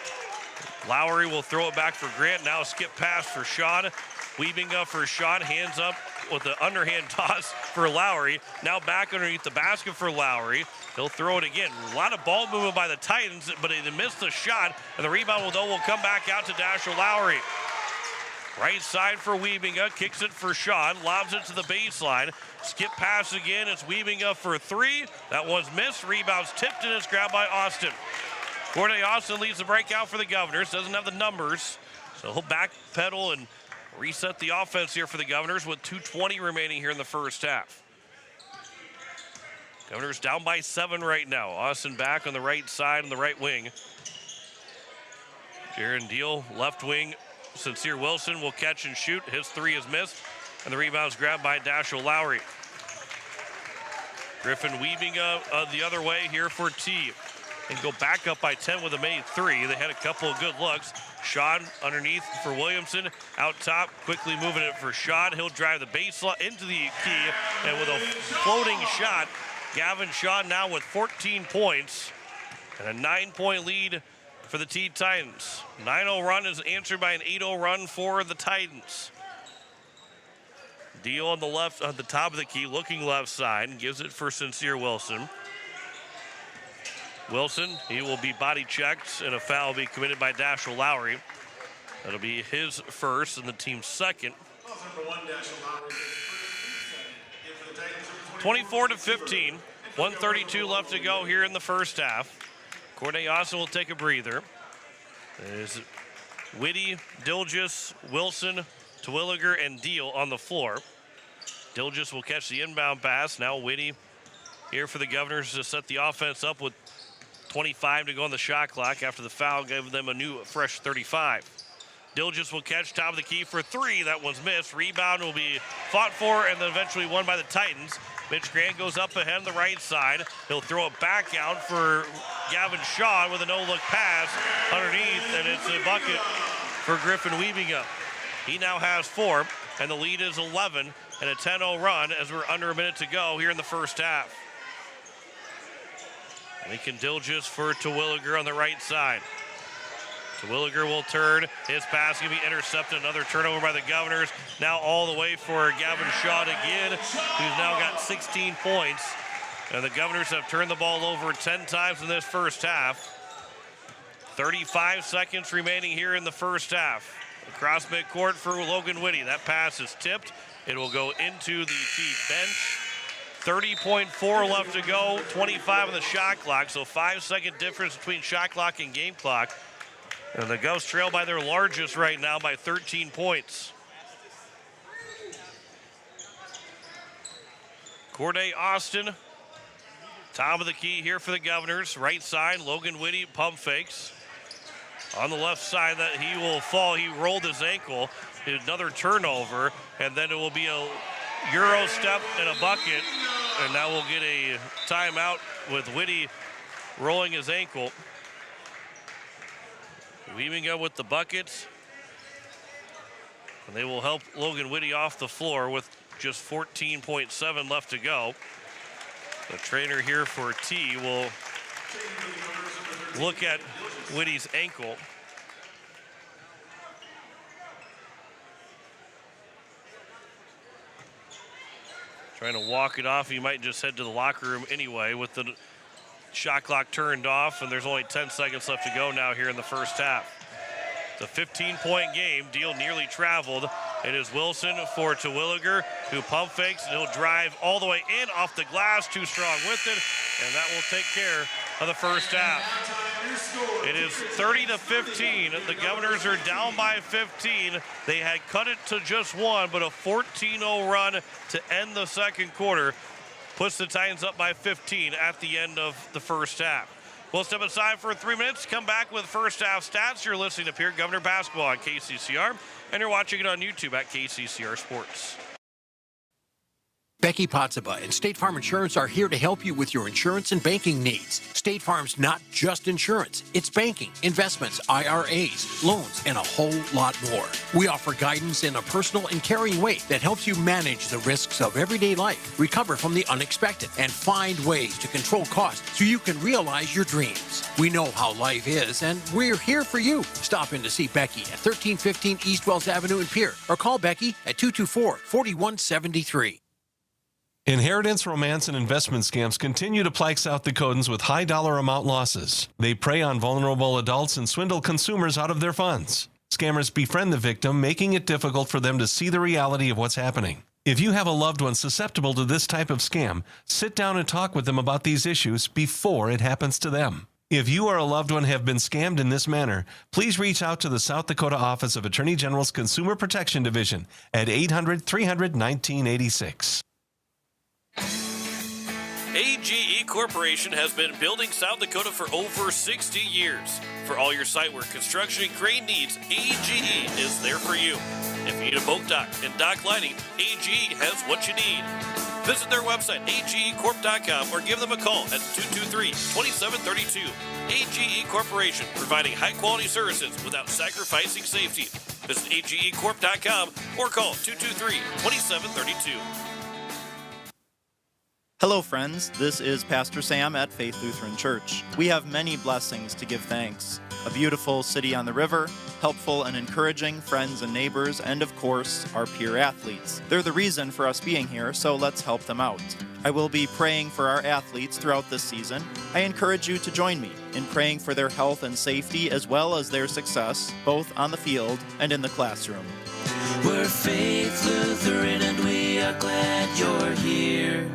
Lowry will throw it back for Grant. Now a skip pass for Sean. Weaving up for Sean. Hands up with the underhand toss for Lowry. Now back underneath the basket for Lowry. He'll throw it again. A lot of ball movement by the Titans, but they missed the shot, and the rebound will come back out to Dasher Lowry. Right side for Weaving Up, kicks it for Sean, lobs it to the baseline. Skip pass again, it's Weaving Up for 3. That one's missed, rebounds tipped, and it's grabbed by Austin. Corday Austin leads the breakout for the Governors, doesn't have the numbers, so he'll backpedal and reset the offense here for the Governors with 2:20 remaining here in the first half. Governors down by 7 right now. Austin back on the right side on the right wing. Jaron Deal, left wing. Sincere Wilson will catch and shoot. His 3 is missed, and the rebound's grabbed by Dashiell Lowry. Griffin Weaving the other way here for T. And go back up by 10 with a made 3. They had a couple of good looks. Sean underneath for Williamson. Out top, quickly moving it for Sean. He'll drive the baseline into the key, and with a floating shot, Gavin Shaw now with 14 points and a 9-point lead for the T-Titans. 9-0 run is answered by an 8-0 run for the Titans. Deal on the left, on the top of the key, looking left side, and gives it for Sincere Wilson. Wilson, he will be body checked, and a foul will be committed by Dashiell Lowry. That'll be his first and the team's second. 24-15, 1:32 left to go here in the first half. Corday Austin will take a breather. There's Whitty, Dilgis, Wilson, Terwilliger, and Deal on the floor. Dilgis will catch the inbound pass. Now Whitty here for the Governors to set the offense up with 25 to go on the shot clock after the foul gave them a new fresh 35. Dilges will catch top of the key for 3. That one's missed. Rebound will be fought for and then eventually won by the Titans. Mitch Grant goes up ahead on the right side. He'll throw it back out for Gavin Shaw with a no-look pass underneath, and it's a bucket for Griffin Weebinga. He now has 4, and the lead is 11, and a 10-0 run as we're under a minute to go here in the first half. Lincoln Dilges for Terwilliger on the right side. Terwilliger will turn. His pass can be intercepted. Another turnover by the Governors. Now all the way for Gavin Shaw again, who's now got 16 points. And the Governors have turned the ball over 10 times in this first half. 35 seconds remaining here in the first half. Across midcourt for Logan Whitty. That pass is tipped. It will go into the T bench. 30.4 left to go. 25 on the shot clock. So 5-second difference between shot clock and game clock. And the Govs trail by their largest right now by 13 points. Corday Austin, top of the key here for the Governors. Right side, Logan Whitty, pump fakes. On the left side, that he will fall. He rolled his ankle. Another turnover, and then it will be a Euro step and a bucket. And now we'll get a timeout with Whitty rolling his ankle. Weaving up with the buckets. And they will help Logan Whitty off the floor with just 14.7 left to go. The trainer here for T will look at Whitty's ankle. Trying to walk it off. He might just head to the locker room anyway with the shot clock turned off, and there's only 10 seconds left to go now here in the first half. It's a 15-point game. Deal nearly traveled. It is Wilson for Terwilliger, who pump fakes, and he'll drive all the way in off the glass. Too strong with it, and that will take care of the first half. It is 30-15. The Governors are down by 15. They had cut it to just 1, but a 14-0 run to end the second quarter puts the Titans up by 15 at the end of the first half. We'll step aside for 3 minutes, come back with first half stats. You're listening to Pierre Governor Basketball on KCCR, and you're watching it on YouTube at KCCR Sports. Becky Potsuba and State Farm Insurance are here to help you with your insurance and banking needs. State Farm's not just insurance. It's banking, investments, IRAs, loans, and a whole lot more. We offer guidance in a personal and caring way that helps you manage the risks of everyday life, recover from the unexpected, and find ways to control costs so you can realize your dreams. We know how life is, and we're here for you. Stop in to see Becky at 1315 East Wells Avenue in Pierre, or call Becky at 224-4173. Inheritance, romance, and investment scams continue to plague South Dakotans with high dollar amount losses. They prey on vulnerable adults and swindle consumers out of their funds. Scammers befriend the victim, making it difficult for them to see the reality of what's happening. If you have a loved one susceptible to this type of scam, sit down and talk with them about these issues before it happens to them. If you or a loved one have been scammed in this manner, please reach out to the South Dakota Office of Attorney General's Consumer Protection Division at 800-300-1986. AGE Corporation has been building South Dakota for over 60 years. For all your site work, construction, and crane needs, AGE is there for you. If you need a boat dock and dock lighting, AGE has what you need. Visit their website, agecorp.com, or give them a call at 223-2732. AGE Corporation, providing high-quality services without sacrificing safety. Visit agecorp.com or call 223-2732. Hello, friends. This is Pastor Sam at Faith Lutheran Church. We have many blessings to give thanks. A beautiful city on the river, helpful and encouraging friends and neighbors, and of course, our peer athletes. They're the reason for us being here, so let's help them out. I will be praying for our athletes throughout this season. I encourage you to join me in praying for their health and safety as well as their success, both on the field and in the classroom. We're Faith Lutheran and we are glad you're here.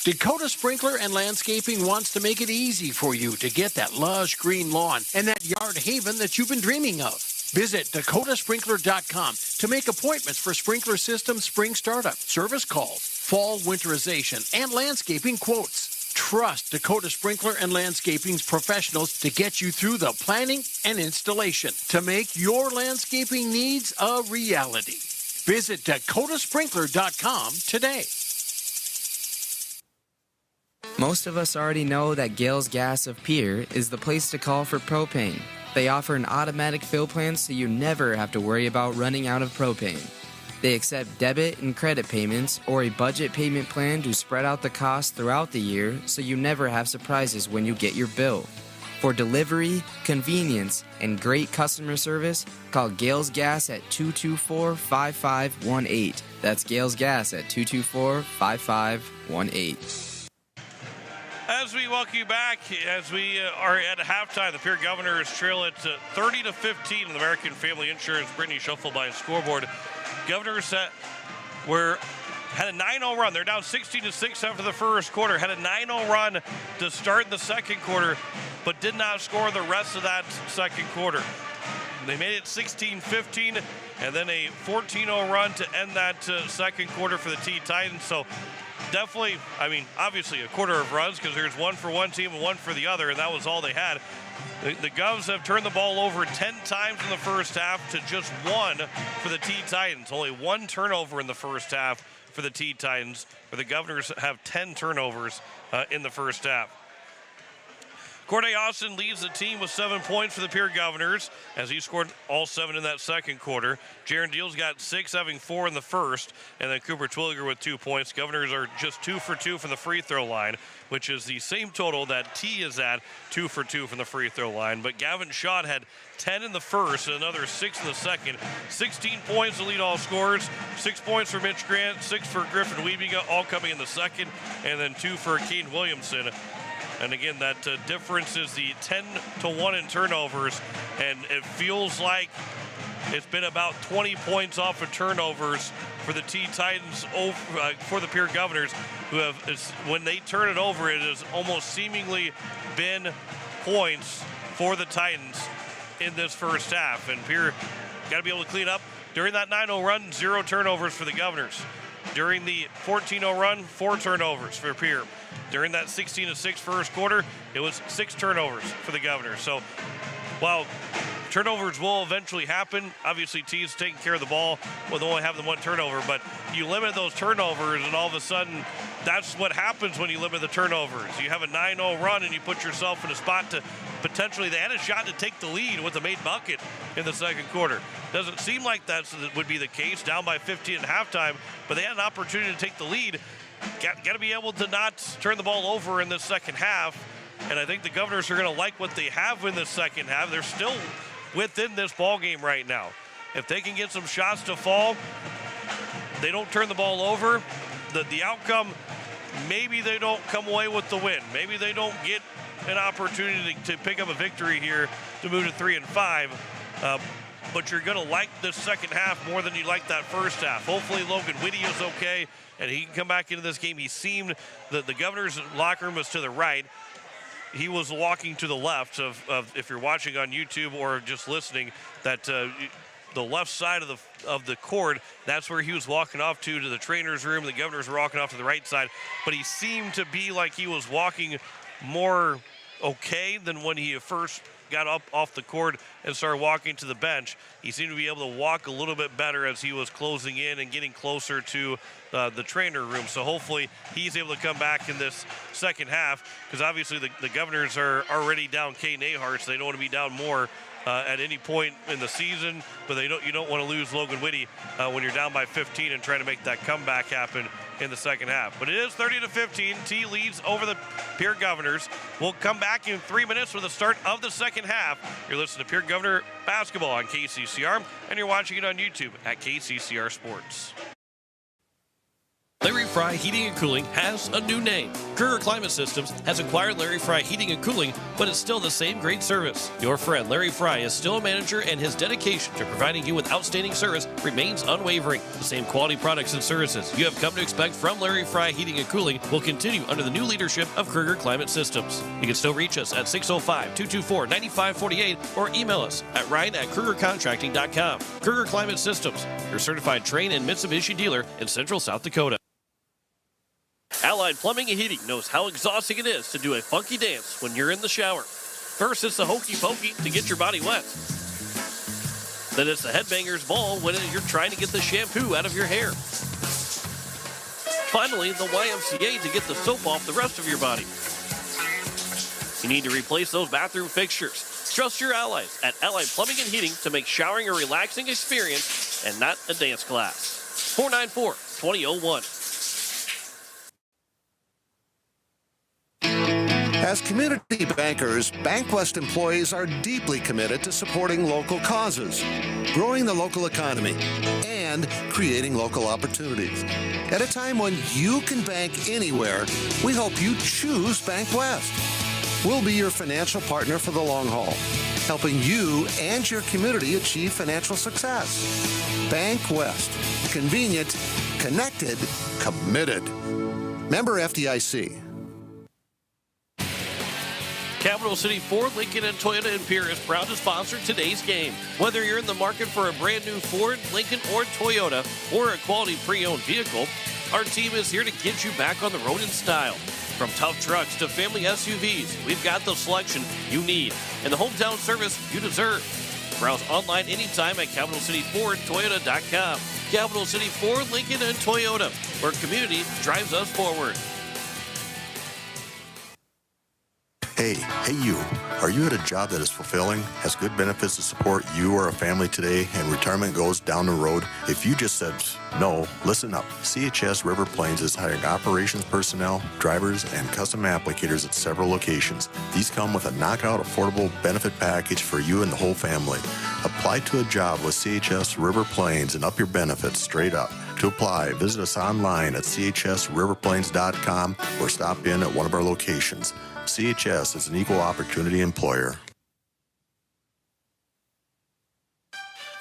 Dakota Sprinkler and Landscaping wants to make it easy for you to get that lush green lawn and that yard haven that you've been dreaming of. Visit dakotasprinkler.com to make appointments for sprinkler system spring startup, service calls, fall winterization, and landscaping quotes. Trust Dakota Sprinkler and Landscaping's professionals to get you through the planning and installation to make your landscaping needs a reality. Visit dakotasprinkler.com today. Most of us already know that Gales Gas of Pierre is the place to call for propane. They offer an automatic fill plan so you never have to worry about running out of propane. They accept debit and credit payments or a budget payment plan to spread out the cost throughout the year so you never have surprises when you get your bill. For delivery, convenience, and great customer service, call Gales Gas at 224-5518. That's Gales Gas at 224-5518. As we welcome you back, as we are at halftime, the Pierre Governors trail at 30-15 in the American Family Insurance. Brittany shuffled by a scoreboard. Governors had a 9-0 run. They're down 16-6 after the first quarter. Had a 9-0 run to start the second quarter, but did not score the rest of that second quarter. They made it 16-15, and then a 14-0 run to end that second quarter for the T-Titans. So definitely, obviously a quarter of runs because there's one for one team and one for the other, and that was all they had. The Govs have turned the ball over 10 times in the first half to just one for the T-Titans. Only one turnover in the first half for the T-Titans, where the Governors have 10 turnovers in the first half. Corday Austin leads the team with 7 points for the Pierre Governors as he scored all 7 in that second quarter. Jaron Deals got 6, having 4 in the first, and then Cooper Twilliger with 2 points. Governors are just 2 for 2 from the free throw line, which is the same total that T is at, 2 for 2 from the free throw line. But Gavin Schott had 10 in the first and another 6 in the second. 16 points to lead all scorers, 6 points for Mitch Grant, 6 for Griffin Wiebiga, all coming in the second, and then 2 for Kane Williamson. And again, that difference is the 10-1 in turnovers, and it feels like it's been about 20 points off of turnovers for the T-Titans, for the Pierre Governors, who have, when they turn it over, it has almost seemingly been points for the Titans in this first half. And Pierre got to be able to clean up. During that 9-0 run, 0 turnovers for the Governors. During the 14-0 run, 4 turnovers for Pierre. During that 16-6 first quarter, it was 6 turnovers for the Governors. So while turnovers will eventually happen, obviously T's taking care of the ball with only having 1 turnover, but you limit those turnovers and all of a sudden that's what happens when you limit the turnovers. You have a 9-0 run and you put yourself in a spot to potentially, they had a shot to take the lead with a made bucket in the second quarter. Doesn't seem like that would be the case, down by 15 at halftime, but they had an opportunity to take the lead. Got to be able to not turn the ball over in the second half, and I think the Governors are going to like what they have in the second half. They're still within this ball game right now. If they can get some shots to fall, they don't turn the ball over, the outcome, maybe they don't come away with the win. Maybe they don't get an opportunity to pick up a victory here to move to 3-5. But you're going to like this second half more than you like that first half. Hopefully Logan Whitty is okay, and he can come back into this game. He seemed that the Governors' locker room was to the right. He was walking to the left of if you're watching on YouTube or just listening, that the left side of the court, that's where he was walking off to the trainer's room. The Governors were walking off to the right side, but he seemed to be like he was walking more okay than when he first got up off the court and started walking to the bench. He seemed to be able to walk a little bit better as he was closing in and getting closer to the trainer room. So hopefully he's able to come back in this second half, because obviously the Governors are already down Kay Nahart, so they don't want to be down more at any point in the season, but you don't want to lose Logan Whitty when you're down by 15 and trying to make that comeback happen in the second half. But it is 30-15. T leads over the Pierre Governors. We'll come back in 3 minutes for the start of the second half. You're listening to Pierre Governor Basketball on KCCR, and you're watching it on YouTube at KCCR Sports. Larry Fry Heating and Cooling has a new name. Kruger Climate Systems has acquired Larry Fry Heating and Cooling, but it's still the same great service. Your friend Larry Fry is still a manager, and his dedication to providing you with outstanding service remains unwavering. The same quality products and services you have come to expect from Larry Fry Heating and Cooling will continue under the new leadership of Kruger Climate Systems. You can still reach us at 605-224-9548 or email us at ryan@krugercontracting.com. Kruger Climate Systems, your certified Trane and Mitsubishi dealer in Central South Dakota. Allied Plumbing and Heating knows how exhausting it is to do a funky dance when you're in the shower. First, it's the hokey pokey to get your body wet. Then it's the headbanger's ball when you're trying to get the shampoo out of your hair. Finally, the YMCA to get the soap off the rest of your body. You need to replace those bathroom fixtures. Trust your allies at Allied Plumbing and Heating to make showering a relaxing experience and not a dance class. 494-2001. As community bankers, BankWest employees are deeply committed to supporting local causes, growing the local economy, and creating local opportunities. At a time when you can bank anywhere, we hope you choose BankWest. We'll be your financial partner for the long haul, helping you and your community achieve financial success. BankWest. Convenient, connected, committed. Member FDIC. Capital City Ford, Lincoln, and Toyota in Pierre is proud to sponsor today's game. Whether you're in the market for a brand new Ford, Lincoln, or Toyota, or a quality pre-owned vehicle, our team is here to get you back on the road in style. From tough trucks to family SUVs, we've got the selection you need and the hometown service you deserve. Browse online anytime at CapitalCityFordToyota.com. Capital City Ford, Lincoln, and Toyota, where community drives us forward. Hey you. Are you at a job that is fulfilling, has good benefits to support you or a family today, and retirement goes down the road? If you just said no, listen up. CHS River Plains is hiring operations personnel, drivers, and custom applicators at several locations. These come with a knockout affordable benefit package for you and the whole family. Apply to a job with CHS River Plains and up your benefits straight up. To apply, visit us online at chsriverplains.com or stop in at one of our locations. CHS is an equal opportunity employer.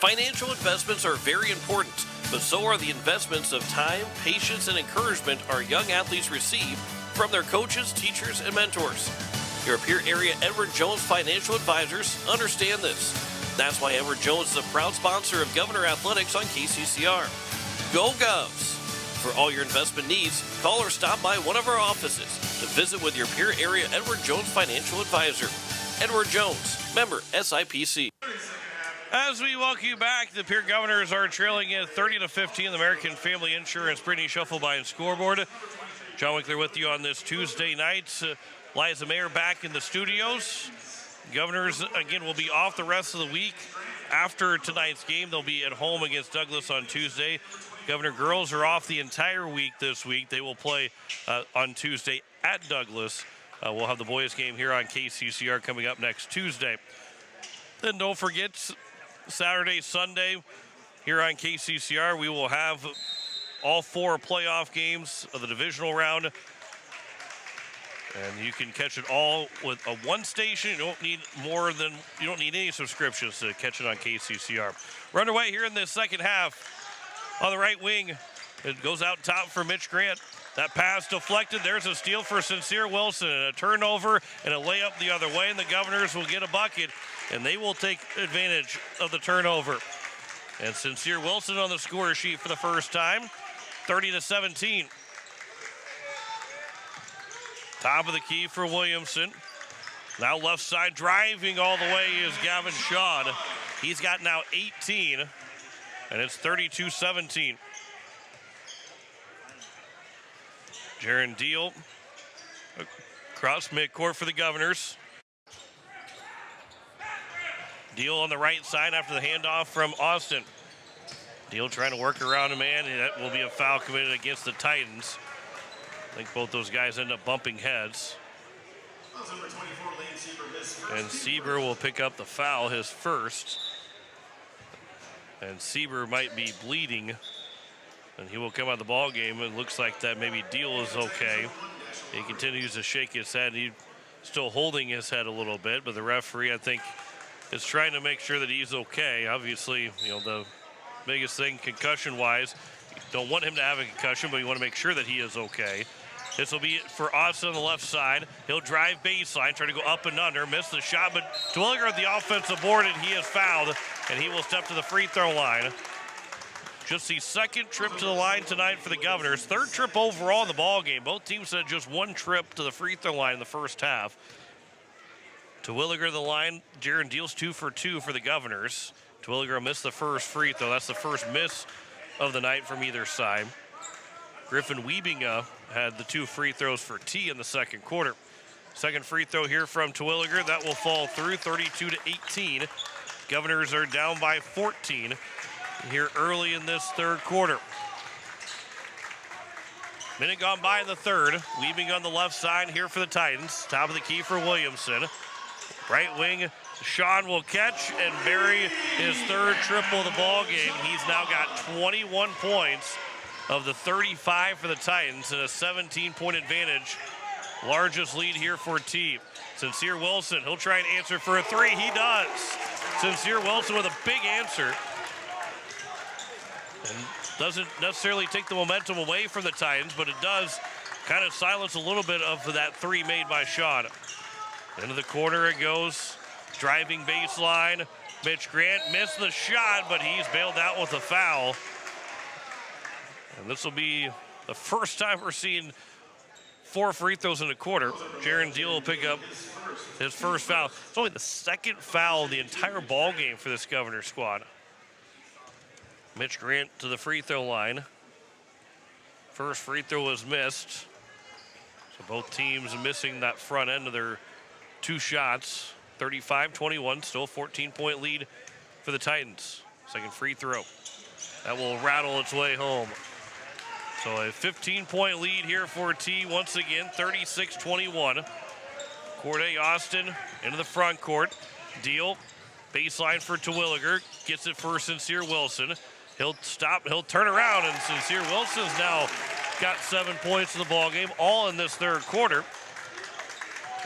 Financial investments are very important, but so are the investments of time, patience, and encouragement our young athletes receive from their coaches, teachers, and mentors. Your Pierre area Edward Jones Financial Advisors understand this. That's why Edward Jones is a proud sponsor of Governor Athletics on KCCR. Go Govs! For all your investment needs, call or stop by one of our offices to visit with your Pierre area Edward Jones Financial Advisor. Edward Jones, member SIPC. As we welcome you back, the Pierre Governors are trailing at 30-15. The American Family Insurance Brittany Shuffleby scoreboard. John Winkler with you on this Tuesday night. Liza Mayer back in the studios. Governors, again, will be off the rest of the week. After tonight's game, they'll be at home against Douglas on Tuesday. Governor girls are off the entire week this week. They will play on Tuesday at Douglas. We'll have the boys game here on KCCR coming up next Tuesday. Then don't forget, Saturday, Sunday, here on KCCR, we will have all 4 playoff games of the divisional round. And you can catch it all with a one station. You don't need any subscriptions to catch it on KCCR. We're underway here in the second half. On the right wing, it goes out top for Mitch Grant. That pass deflected. There's a steal for Sincere Wilson, and a turnover and a layup the other way, and the Governors will get a bucket, and they will take advantage of the turnover. And Sincere Wilson on the score sheet for the first time, 30-17. Top of the key for Williamson. Now left side driving all the way is Gavin Shaw. He's got now 18, and it's 32-17. Jaron Deal across midcourt for the Governors. Deal on the right side after the handoff from Austin. Deal trying to work around a man, and that will be a foul committed against the Titans. I think both those guys end up bumping heads. And Sieber will pick up the foul, his first. And Sieber might be bleeding, and he will come out of the ball game. It looks like that maybe Deal is okay. He continues to shake his head. He's still holding his head a little bit, but the referee, I think, is trying to make sure that he's okay. Obviously, the biggest thing concussion-wise, you don't want him to have a concussion, but you want to make sure that he is okay. This will be it for Austin on the left side. He'll drive baseline, try to go up and under, miss the shot, but Twilliger at the offensive board, and he is fouled, and he will step to the free throw line. Just the second trip to the line tonight for the Governors. Third trip overall in the ball game. Both teams had just one trip to the free throw line in the first half. Terwilliger the line. Jaron Deals 2 for 2 for the Governors. Terwilliger missed the first free throw. That's the first miss of the night from either side. Griffin Wiebinga had the 2 free throws for T in the second quarter. Second free throw here from Terwilliger. That will fall through, 32-18. Governors are down by 14 here early in this third quarter. Minute gone by in the third. Wiebinga on the left side here for the Titans. Top of the key for Williamson. Right wing, Sean will catch and bury his third triple of the ball game. He's now got 21 points of the 35 for the Titans and a 17-point advantage. Largest lead here for T. Sincere Wilson, he'll try and answer for a three. He does. Sincere Wilson with a big answer. And doesn't necessarily take the momentum away from the Titans, but it does kind of silence a little bit of that three made by Sean. Into the corner it goes. Driving baseline. Mitch Grant missed the shot, but he's bailed out with a foul. And this will be the first time we're seeing 4 free throws in a quarter. Jaron Deal will pick up his first foul. It's only the second foul of the entire ball game for this Governor squad. Mitch Grant to the free throw line. First free throw was missed. So both teams missing that front end of their 2 shots. 35-21, still a 14-point lead for the Titans. Second free throw. That will rattle its way home. So a 15-point lead here for T once again, 36-21. Corday Austin into the front court. Deal, baseline for Terwilliger. Gets it for Sincere Wilson. He'll stop, he'll turn around, and Sincere Wilson's now got 7 points in the ball game, all in this third quarter.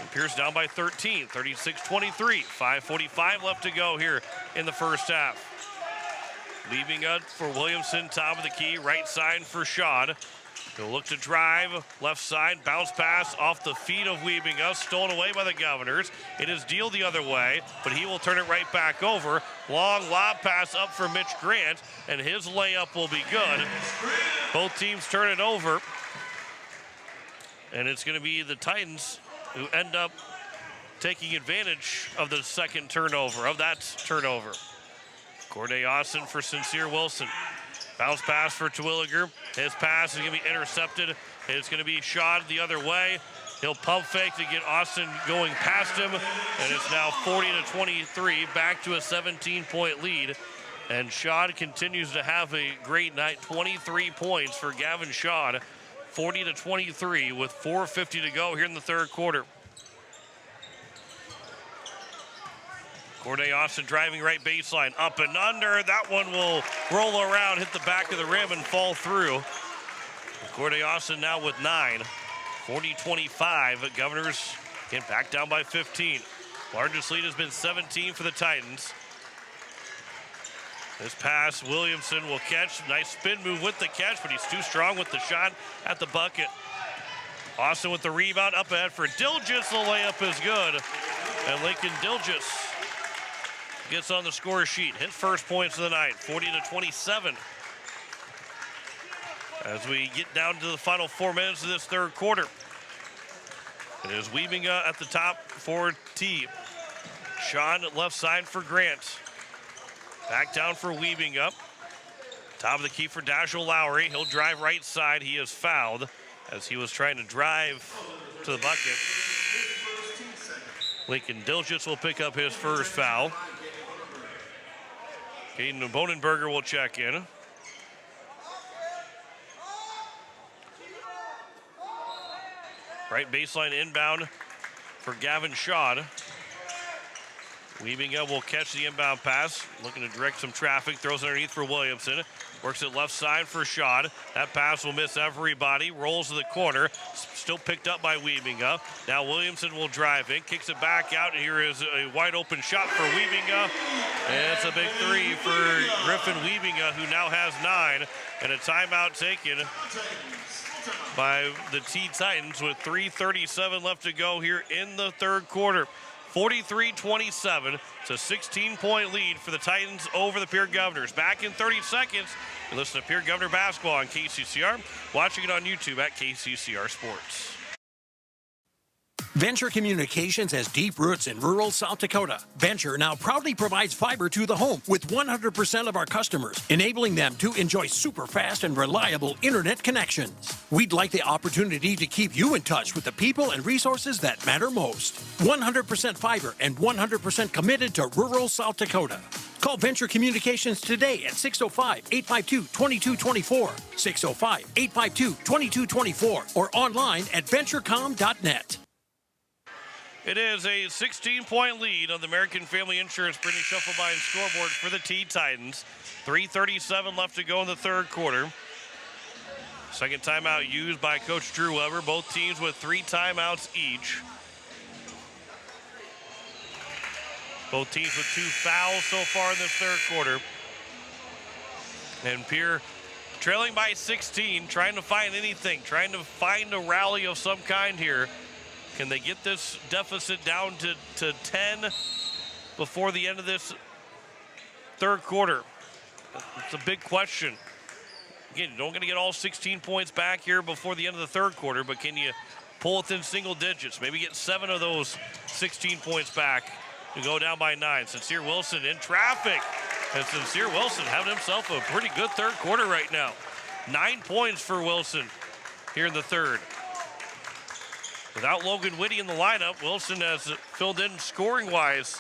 And Pierce down by 13, 36-23. 5:45 left to go here in the first half. Leaving it for Williamson, top of the key, right side for Shaw. He'll look to drive, left side, bounce pass off the feet of Wiebinga, stolen away by the Governors. It is Deal the other way, but he will turn it right back over. Long lob pass up for Mitch Grant, and his layup will be good. Both teams turn it over, and it's going to be the Titans who end up taking advantage of the second turnover, of that turnover. Corday Austin for Sincere Wilson. Bounce pass for Terwilliger. His pass is going to be intercepted. It's going to be shot the other way. He'll pump fake to get Austin going past him. And it's now 40-23, back to a 17-point lead. And Shaw continues to have a great night. 23 points for Gavin Shaw. 40-23 with 4:50 to go here in the third quarter. Corday Austin driving right baseline, up and under. That one will roll around, hit the back of the rim, and fall through. Corday Austin now with 9. 40-25. Governors get back down by 15. Largest lead has been 17 for the Titans. This pass, Williamson will catch. Nice spin move with the catch, but he's too strong with the shot at the bucket. Austin with the rebound, up ahead for Dilgis. The layup is good. And Lincoln Dilgis gets on the score sheet. His first points of the night, 40-27. As we get down to the final 4 minutes of this third quarter. It is Wiebinga at the top for T. Sean left side for Grant. Back down for Wiebinga. Top of the key for Dashiell Lowry. He'll drive right side. He is fouled as he was trying to drive to the bucket. Lincoln Dilgis will pick up his first foul. Caden Bonenberger will check in. Right baseline inbound for Gavin Shaw. Wiebinga will catch the inbound pass, looking to direct some traffic, throws underneath for Williamson. Works it left side for Shaw. That pass will miss everybody, rolls to the corner, still picked up by Wiebinga. Now Williamson will drive in, kicks it back out, and here is a wide open shot for Wiebinga. And it's a big three for Griffin Wiebinga, who now has 9, and a timeout taken by the T-Titans with 3:37 left to go here in the third quarter. 43-27. It's a 16-point lead for the Titans over the Pierre Governors. Back in 30 seconds, you listen to Pierre Governor Basketball on KCCR. Watching it on YouTube at KCCR Sports. Venture Communications has deep roots in rural South Dakota. Venture now proudly provides fiber to the home with 100% of our customers, enabling them to enjoy super fast and reliable internet connections. We'd like the opportunity to keep you in touch with the people and resources that matter most. 100% fiber and 100% committed to rural South Dakota. Call Venture Communications today at 605-852-2224, 605-852-2224, or online at venturecom.net. It is a 16-point lead on the American Family Insurance Brittany Shufflebine scoreboard for the T-Titans. 3:37 left to go in the third quarter. Second timeout used by Coach Drew Weber. Both teams with 3 timeouts each. Both teams with 2 fouls so far in this third quarter. And Pierre trailing by 16, trying to find anything, trying to find a rally of some kind here. Can they get this deficit down to 10 before the end of this third quarter? It's a big question. Again, you don't going to get all 16 points back here before the end of the third quarter, but can you pull within single digits? Maybe get 7 of those 16 points back to go down by 9. Sincere Wilson in traffic. And Sincere Wilson having himself a pretty good third quarter right now. 9 points for Wilson here in the third. Without Logan Whitty in the lineup, Wilson has filled in scoring-wise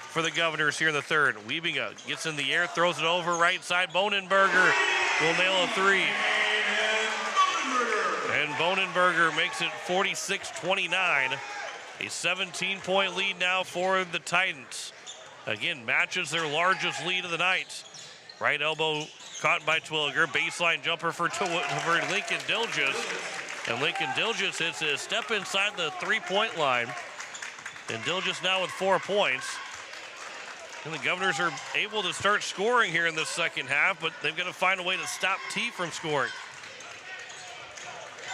for the Governors here in the third. Wiebinga gets in the air, throws it over right side. Bonenberger will nail a 3. And Bonenberger makes it 46-29. A 17-point lead now for the Titans. Again, matches their largest lead of the night. Right elbow caught by Twilliger. Baseline jumper for Lincoln Dilges. And Lincoln Dilges hits a step inside the 3-point line. And Dilges now with 4 points. And the Governors are able to start scoring here in the second half, but they've got to find a way to stop T from scoring.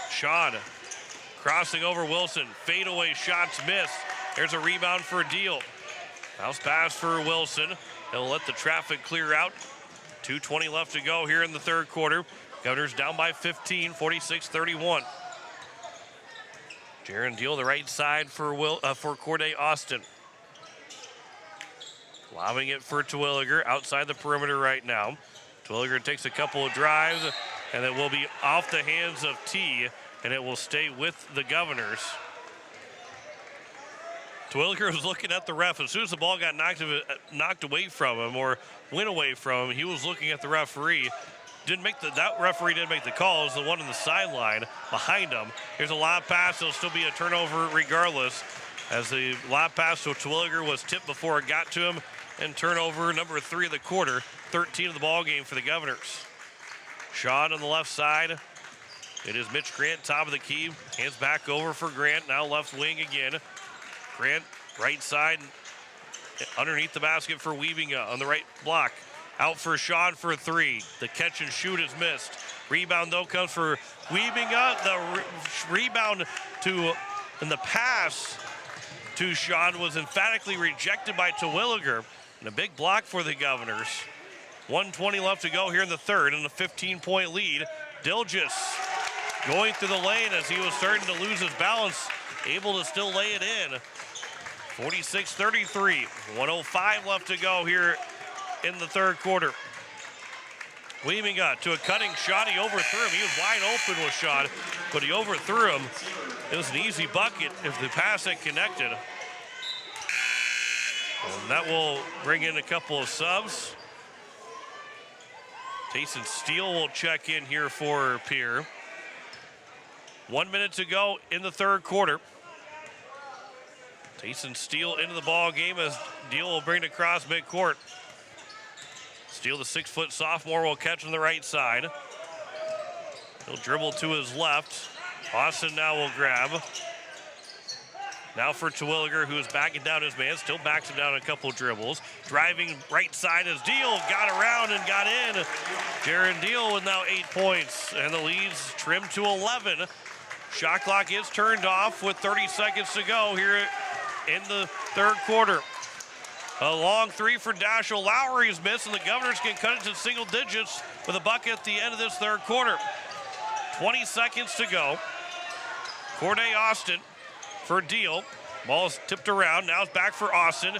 Sean crossing over Wilson. Fadeaway shots missed. There's a rebound for Deal. Bounce pass for Wilson. They'll let the traffic clear out. 2:20 left to go here in the third quarter. Governors down by 15, 46-31. Jaron Deal, the right side for Corday Austin. Lobbing it for Twilliger outside the perimeter right now. Twilliger takes a couple of drives, and it will be off the hands of T, and it will stay with the Governors. Twilliger was looking at the ref. As soon as the ball got knocked away from him or went away from him, he was looking at the referee. That referee didn't make the call. It was the one on the sideline behind him. Here's a lob pass. It'll still be a turnover regardless, as the lob pass to Twilliger was tipped before it got to him, and turnover number 3 of the quarter, 13 of the ball game for the Governors. Sean on the left side. It is Mitch Grant, top of the key. Hands back over for Grant, now left wing again. Grant, right side, underneath the basket for Wiebinga on the right block. Out for Sean for 3. The catch and shoot is missed. Rebound, though, comes for Wiebinga. The rebound and the pass to Sean was emphatically rejected by Terwilliger. And a big block for the Governors. 1:20 left to go here in the third, and a 15-point lead. Dilges going through the lane as he was starting to lose his balance, able to still lay it in. 46-33. 1:05 left to go here in the third quarter. Wiebinga to a cutting shot. He overthrew him. He was wide open with shot, but he overthrew him. It was an easy bucket if the pass had connected. And that will bring in a couple of subs. Tayson Steele will check in here for Pierre. 1 minute to go in the third quarter. Tayson Steele into the ball game as Deal will bring it across midcourt. Steele, the 6-foot sophomore, will catch on the right side. He'll dribble to his left. Austin now will grab. Now for Terwilliger, who is backing down his man. Still backs him down a couple dribbles. Driving right side as Deal got around and got in. Jaron Deal with now 8 points. And the lead's trimmed to 11. Shot clock is turned off with 30 seconds to go here in the third quarter. A long three for Dashiell Lowry is missed, and the Governors can cut it to single digits with a bucket at the end of this third quarter. 20 seconds to go. Corday Austin for Deal. Ball is tipped around. Now it's back for Austin.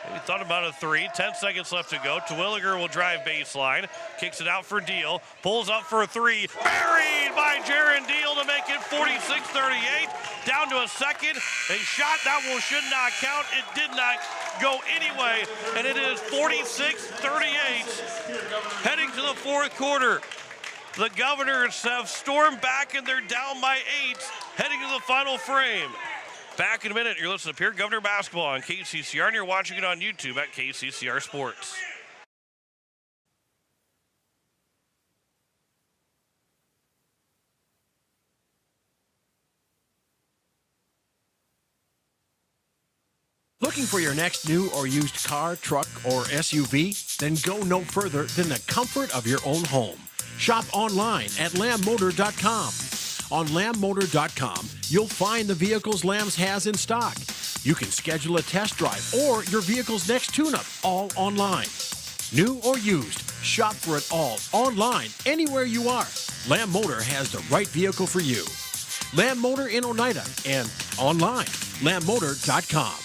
Maybe thought about a three. 10 seconds left to go. Terwilliger will drive baseline. Kicks it out for Deal. Pulls up for a three. Buried by Jaron Deal to make it 46-38. Down to a second. A shot that one should not count. It did not go anyway. And it is 46-38. Heading to the fourth quarter. The Governors have stormed back and they're down by 8. Heading to the final frame. Back in a minute, you're listening to Pierre Governor Basketball on KCCR, and you're watching it on YouTube at KCCR Sports. Looking for your next new or used car, truck, or SUV? Then go no further than the comfort of your own home. Shop online at lambmotor.com. On lambmotor.com, you'll find the vehicles Lambs has in stock. You can schedule a test drive or your vehicle's next tune-up, all online. New or used, shop for it all online, anywhere you are. Lamb Motor has the right vehicle for you. Lamb Motor in Oneida and online, lambmotor.com.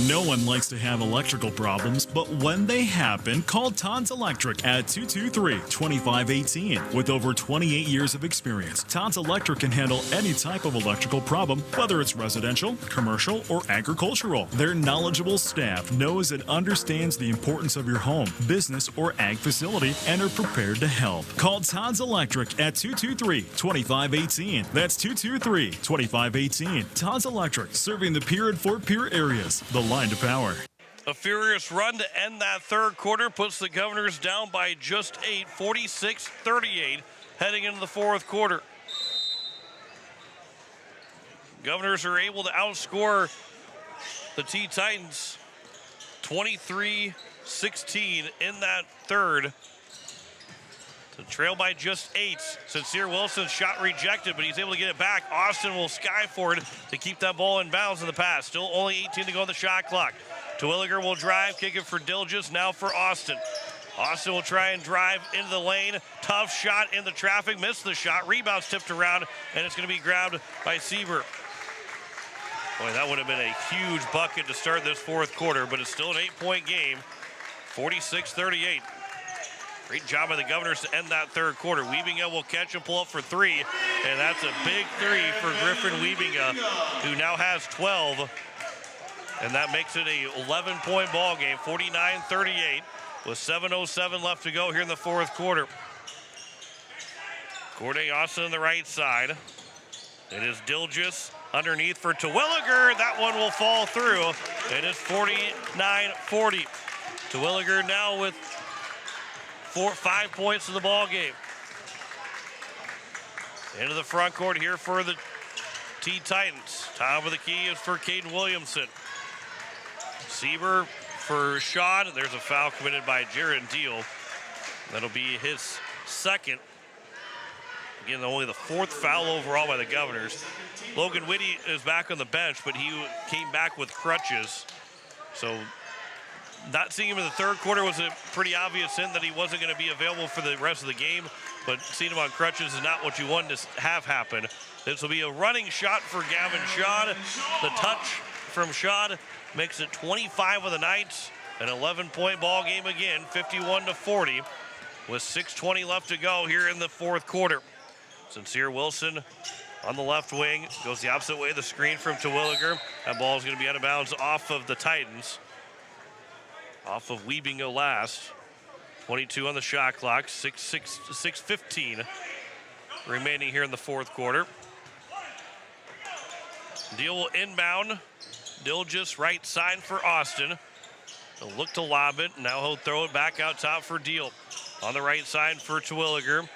No one likes to have electrical problems, but when they happen, call Todd's Electric at 223-2518. With over 28 years of experience, Todd's Electric can handle any type of electrical problem, whether it's residential, commercial, or agricultural. Their knowledgeable staff knows and understands the importance of your home, business, or ag facility and are prepared to help. Call Todd's Electric at 223-2518. That's 223-2518. Todd's Electric, serving the Pierre and Fort Pierre areas. The line to power. A furious run to end that third quarter puts the Governors down by just 8, 46-38, heading into the fourth quarter. Governors are able to outscore the T-Titans 23-16 in that third. To trail by just 8. Sincere Wilson's shot rejected, but he's able to get it back. Austin will sky for it to keep that ball in bounds in the pass. Still only 18 to go on the shot clock. Terwilliger will drive, kick it for Dilges, now for Austin. Austin will try and drive into the lane. Tough shot in the traffic, missed the shot. Rebound's tipped around, and it's going to be grabbed by Sieber. Boy, that would have been a huge bucket to start this fourth quarter, but it's still an 8-point game. 46-38. Great job by the Governors to end that third quarter. Wiebinga will catch and pull up for 3, and that's a big 3 for Griffin Wiebinga, who now has 12, and that makes it a 11-point ball game, 49-38, with 7:07 left to go here in the fourth quarter. Corday Austin on the right side. It is Dilges underneath for Terwilliger. That one will fall through. It is 49-40. Terwilliger now with 5 points in the ball game. Into the front court here for the T-Titans. Top of the key is for Caden Williamson. Sieber for Sean. There's a foul committed by Jaron Deal. That'll be his second. Again, only the 4th foul overall by the Governors. Logan Whitty is back on the bench, but he came back with crutches. So not seeing him in the third quarter was a pretty obvious hint that he wasn't going to be available for the rest of the game, but seeing him on crutches is not what you wanted to have happen. This will be a running shot for Gavin Shaw. The touch from Shaw makes it 25 of the night. An 11-point ball game again, 51-40, with 6:20 left to go here in the fourth quarter. Sincere Wilson on the left wing, goes the opposite way, the screen from Terwilliger. That ball is going to be out of bounds off of the Titans. Off of Wiebinga last. 22 on the shot clock, 6:15 remaining here in the fourth quarter. Deal will inbound. Dilges right side for Austin. He'll look to lob it. Now he'll throw it back out top for Deal. On the right side for Terwilliger.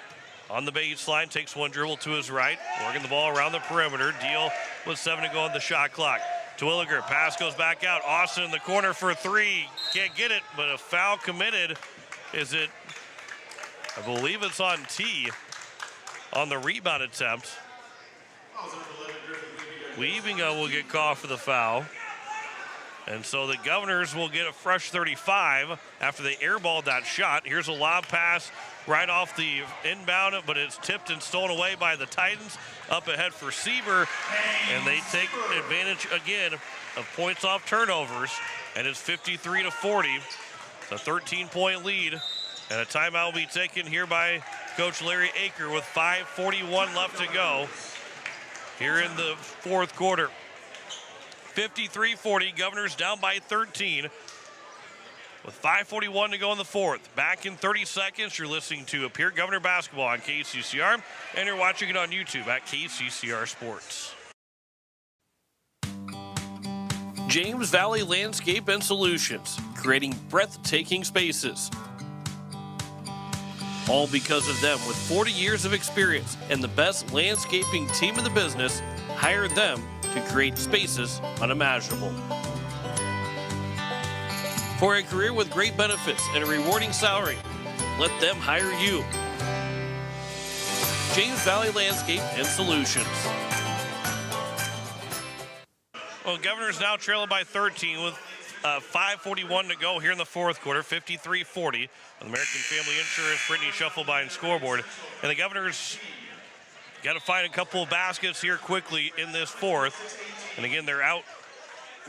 On the baseline, takes one dribble to his right. Working the ball around the perimeter. Deal with 7 to go on the shot clock. Terwilliger, pass goes back out. Austin in the corner for 3. Can't get it, but a foul committed. Is it? I believe it's on T on the rebound attempt. Weavinga will get called for the foul. And so the Governors will get a fresh 35 after they airballed that shot. Here's a lob pass right off the inbound, but it's tipped and stolen away by the Titans. Up ahead for Sieber, and they take advantage again of points off turnovers, and it's 53-40. It's a 13-point lead, and a timeout will be taken here by Coach Larry Aker with 5:41 left to go here in the fourth quarter. 53-40, Governors down by 13 with 5:41 to go in the fourth. Back in 30 seconds, you're listening to Pierre Governor Basketball on KCCR, and you're watching it on YouTube at KCCR Sports. James Valley Landscape and Solutions, creating breathtaking spaces. All because of them, with 40 years of experience and the best landscaping team in the business, hire them to create spaces unimaginable. For a career with great benefits and a rewarding salary, let them hire you. James Valley Landscape and Solutions. Well, Governors now trailing by 13 with 5:41 to go here in the fourth quarter, 53-40. American Family Insurance, Brittany Shufflebein scoreboard. And the Governors got to find a couple of baskets here quickly in this fourth. And again, they're out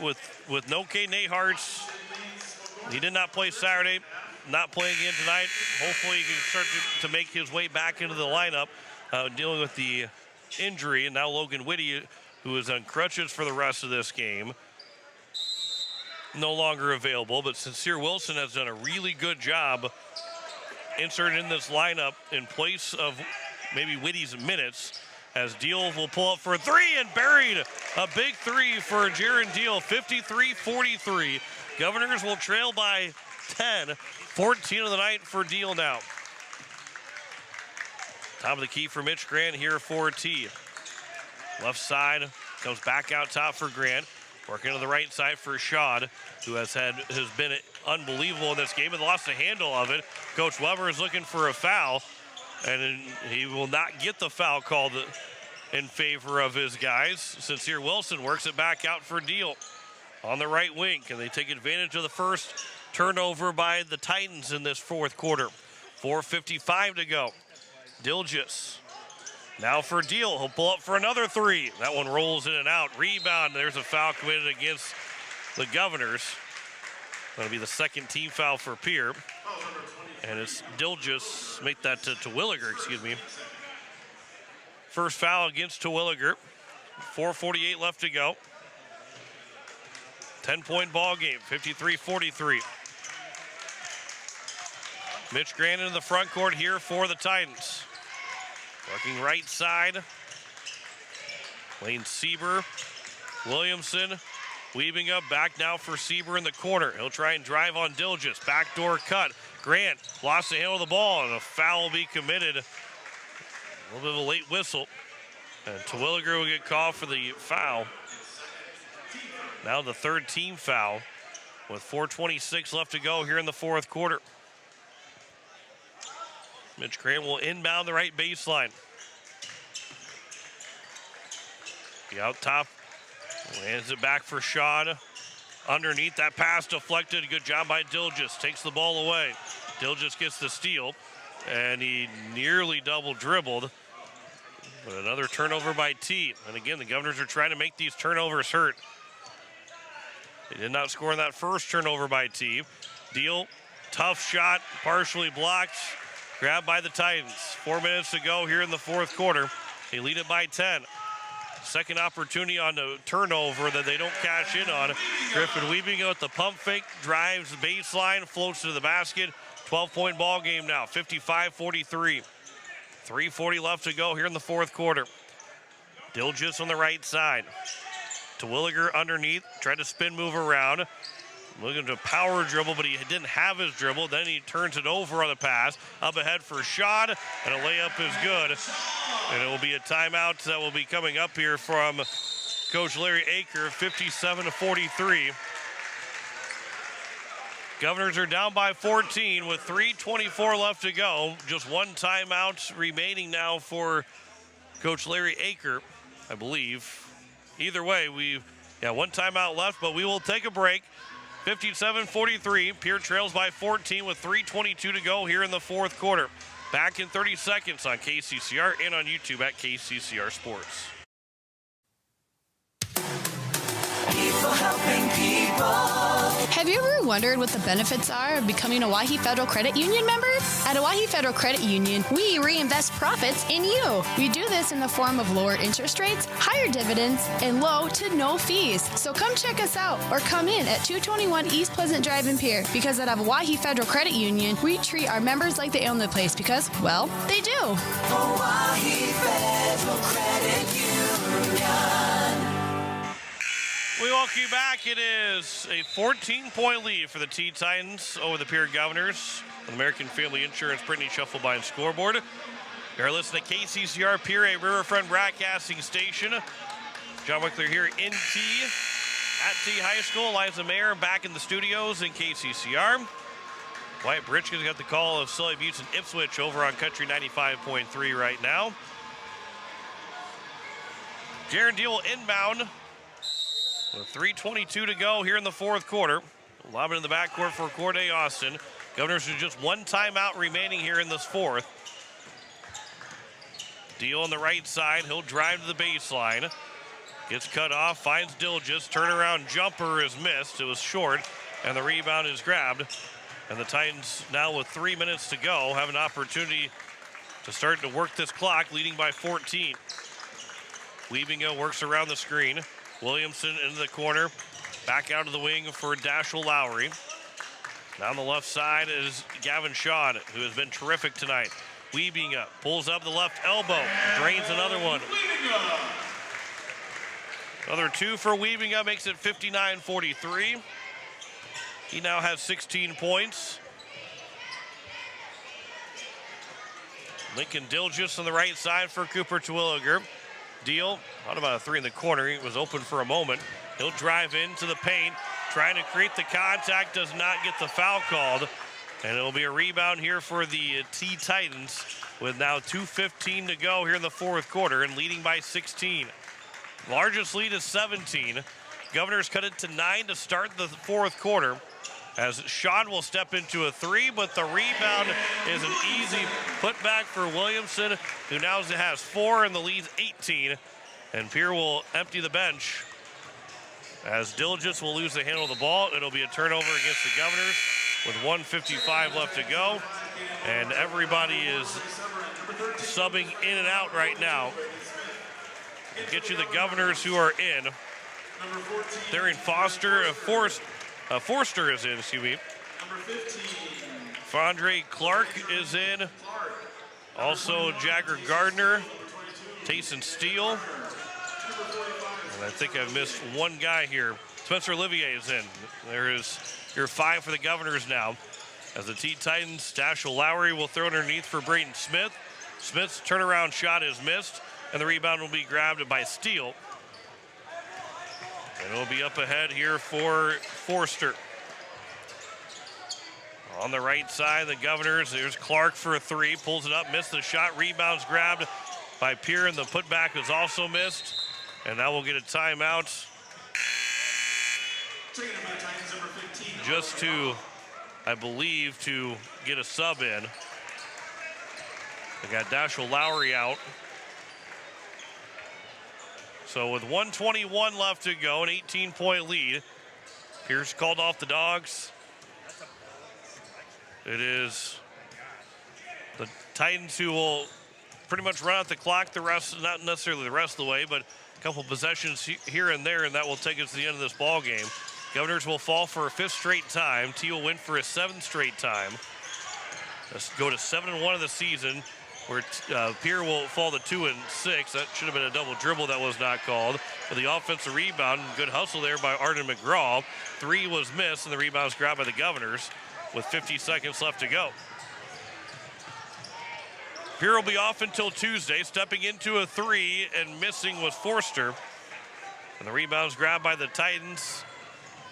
with no K. Nayharts. He did not play Saturday, not playing again tonight. Hopefully he can start to make his way back into the lineup, dealing with the injury. And now Logan Whitty, who is on crutches for the rest of this game, no longer available. But Sincere Wilson has done a really good job inserted in this lineup in place of maybe Whitty's minutes, as Deal will pull up for a three and buried a big three for Jaron Deal, 53-43. Governors will trail by 10, 14 of the night for Deal now. Top of the key for Mitch Grant here for T. Left side comes back out top for Grant. Working to the right side for Shad, who has been unbelievable in this game and lost the handle of it. Coach Weber is looking for a foul, and he will not get the foul called in favor of his guys. Sincere Wilson works it back out for Deal on the right wing. Can they take advantage of the first turnover by the Titans in this fourth quarter? 4:55 to go. Dilgis now for Deal. He'll pull up for another three. That one rolls in and out. Rebound. There's a foul committed against the Governors. That'll be the second team foul for Pierre. And it's Dilgis, make that to Terwilliger, excuse me. First foul against Terwilliger. 4:48 left to go. 10-point ball game, 53-43. Mitch Grant in the front court here for the Titans. Working right side. Lane Sieber, Williamson, weaving up back now for Sieber in the corner. He'll try and drive on Dilgis. Backdoor cut. Grant lost the handle of the ball, and a foul will be committed. A little bit of a late whistle. And Terwilliger will get called for the foul. Now the third team foul with 4:26 left to go here in the fourth quarter. Mitch Grant will inbound the right baseline. The out top, hands it back for Shad. Underneath, that pass deflected. Good job by Dilgis. Takes the ball away. Dilgis gets the steal, and he nearly double dribbled. But another turnover by T. And again, the Governors are trying to make these turnovers hurt. They did not score on that first turnover by T. Deal, tough shot, partially blocked. Grabbed by the Titans. 4 minutes to go here in the fourth quarter. They lead it by 10. Second opportunity on the turnover that they don't cash in on. Griffin Weaving with the pump fake, drives the baseline, floats to the basket. 12-point ball game now, 55-43. 3:40 left to go here in the fourth quarter. Dilgis on the right side. Terwilliger underneath, tried to spin move around. Looking to power dribble, but he didn't have his dribble. Then he turns it over on the pass. Up ahead for Shad, and a layup is good. And it will be a timeout that will be coming up here from Coach Larry Aker, 57-43. Governors are down by 14 with 3:24 left to go. Just one timeout remaining now for Coach Larry Aker, I believe. either way, we've one timeout left, but we will take a break. 57-43. Pierre trails by 14 with 3:22 to go here in the fourth quarter. Back in 30 seconds on KCCR and on YouTube at KCCR Sports. People helping people. Have you ever wondered what the benefits are of becoming a Owyhee Federal Credit Union member? At Owyhee Federal Credit Union, we reinvest profits in you. We do this in the form of lower interest rates, higher dividends, and low to no fees. So come check us out or come in at 221 East Pleasant Drive in Pierre, because at Owyhee Federal Credit Union, we treat our members like they own the place because, well, they do. Owyhee Federal Credit Union. We welcome you back. It is a 14-point lead for the T-Titans over the Pierre Governors on American Family Insurance Brittany Shufflebine scoreboard. You're listening to KCCR Pierre, a Riverfront broadcasting station. John Wickler here in T at T High School. Liza Mayer back in the studios in KCCR. Wyatt Britchkin's got the call of Sully Buttes and Ipswich over on Country 95.3 right now. Jaron Deal inbound. With 3:22 to go here in the fourth quarter. Lobbing in the backcourt for Corday Austin. Governors with just one timeout remaining here in this fourth. Deal on the right side. He'll drive to the baseline. Gets cut off. Finds Dilgis. Turnaround jumper is missed. It was short. And the rebound is grabbed. And the Titans now with 3 minutes to go have an opportunity to start to work this clock, leading by 14. Weavingo works around the screen. Williamson into the corner, back out of the wing for Dashel Lowry. Down the left side is Gavin Shaw, who has been terrific tonight. Weaving up, pulls up the left elbow, drains another one. Another two for Weaving up, makes it 59-43. He now has 16 points. Lincoln Dilgis on the right side for Cooper Terwilliger. Deal, thought about a three in the corner. He was open for a moment. He'll drive into the paint, trying to create the contact, does not get the foul called. And it'll be a rebound here for the T-Titans with now 2:15 to go here in the fourth quarter and leading by 16. Largest lead is 17. Governors cut it to 9 to start the fourth quarter, as Sean will step into a three, but the rebound is an easy putback for Williamson, who now has 4 and the lead's 18. And Pierre will empty the bench as Dilgis will lose the handle of the ball. It'll be a turnover against the Governors with 1:55 left to go. And everybody is subbing in and out right now. We'll get you the Governors who are in. They're in Forster is in, excuse me. Fondre Clark is in. Also Jagger Gardner, Tayson Steele. And I think I've missed one guy here. Spencer Olivier is in. There is your 5 for the Governors now. As the T-Titans, Dashel Lowry will throw underneath for Brayton Smith. Smith's turnaround shot is missed, and the rebound will be grabbed by Steele. And it'll be up ahead here for Forster. On the right side, the Governors, there's Clark for a three, pulls it up, missed the shot, rebounds grabbed by Pierre, and the putback was also missed. And now we'll get a timeout. Just to, I believe, to get a sub in. They got Dashel Lowry out. So with 1:21 left to go, an 18-point lead. Pierce called off the Dogs. It is the Titans who will pretty much run out the clock the rest, not necessarily the rest of the way, but a couple possessions here and there, and that will take us to the end of this ball game. Governors will fall for a 5th straight time. T will win for a 7th straight time. Let's go to 7-1 of the season, where Pierre will fall to 2-6. That should have been a double dribble that was not called. With the offensive rebound, good hustle there by Arden McGraw. 3 was missed, and the rebound was grabbed by the Governors with 50 seconds left to go. Pierre will be off until Tuesday. Stepping into a 3 and missing was Forster. And the rebound's grabbed by the Titans.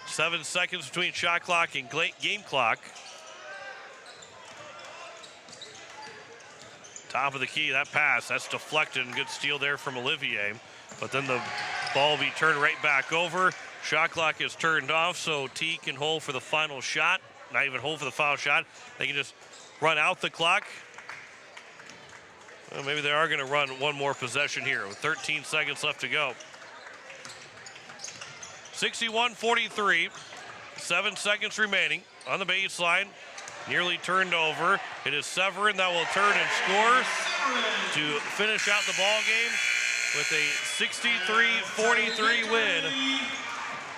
7 seconds between shot clock and game clock. Top of the key, that pass, that's deflected, and good steal there from Olivier. But then the Ball will be turned right back over. Shot clock is turned off, so T can hold for the final shot. Not even hold for the final shot. They can just run out the clock. Well, maybe they are going to run one more possession here with 13 seconds left to go. 61-43. 7 seconds remaining on the baseline. Nearly turned over. It is Severin that will turn and score to finish out the ball game with a 63-43 win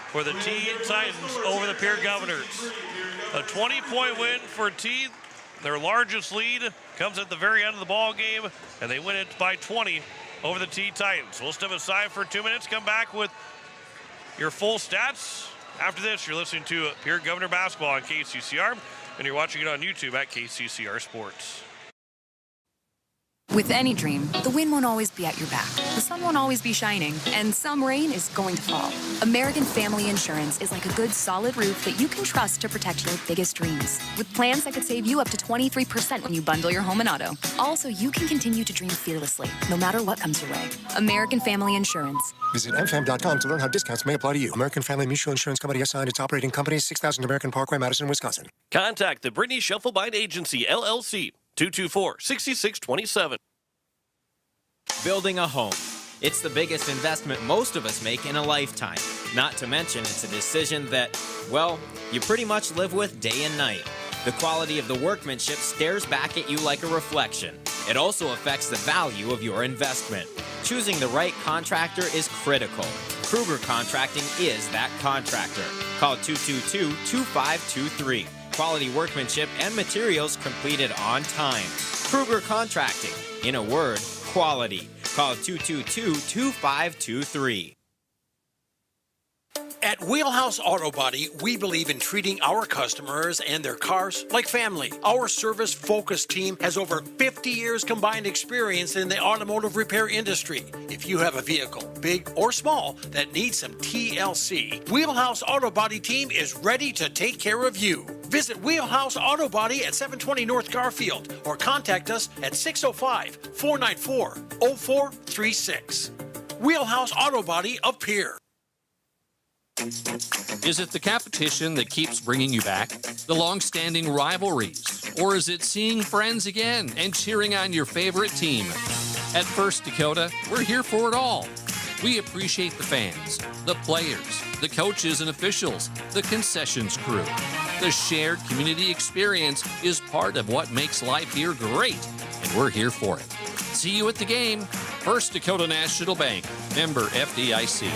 for the T Titans over the Pierre Governors. A 20-point win for T. Their largest lead comes at the very end of the ball game, and they win it by 20 over the T Titans. We'll step aside for 2 minutes, come back with your full stats. After this, you're listening to Pierre Governor Basketball on KCCR, and you're watching it on YouTube at KCCR Sports. With any dream, the wind won't always be at your back. The sun won't always be shining, and some rain is going to fall. American Family Insurance is like a good, solid roof that you can trust to protect your biggest dreams. With plans that could save you up to 23% when you bundle your home and auto. Also, you can continue to dream fearlessly, no matter what comes your way. American Family Insurance. Visit mfam.com to learn how discounts may apply to you. American Family Mutual Insurance Company assigned its operating company, 6000 American Parkway, Madison, Wisconsin. Contact the Brittany Shufflebind Agency, LLC, 224-6627. Building a home. It's the biggest investment most of us make in a lifetime. Not to mention, it's a decision that, well, you pretty much live with day and night. The quality of the workmanship stares back at you like a reflection. It also affects the value of your investment. Choosing the right contractor is critical. Kruger Contracting is that contractor. Call 222-2523. Quality workmanship and materials completed on time. Kruger Contracting. In a word, quality. Call 222-2523. At Wheelhouse Auto Body, we believe in treating our customers and their cars like family. Our service-focused team has over 50 years combined experience in the automotive repair industry. If you have a vehicle, big or small, that needs some TLC, Wheelhouse Auto Body team is ready to take care of you. Visit Wheelhouse Auto Body at 720 North Garfield or contact us at 605-494-0436. Wheelhouse Auto Body of Pierre. Is it the competition that keeps bringing you back? The long-standing rivalries? Or is it seeing friends again and cheering on your favorite team? At First Dakota, we're here for it all. We appreciate the fans, the players, the coaches and officials, the concessions crew. The shared community experience is part of what makes life here great, and we're here for it. See you at the game. First Dakota National Bank, member FDIC.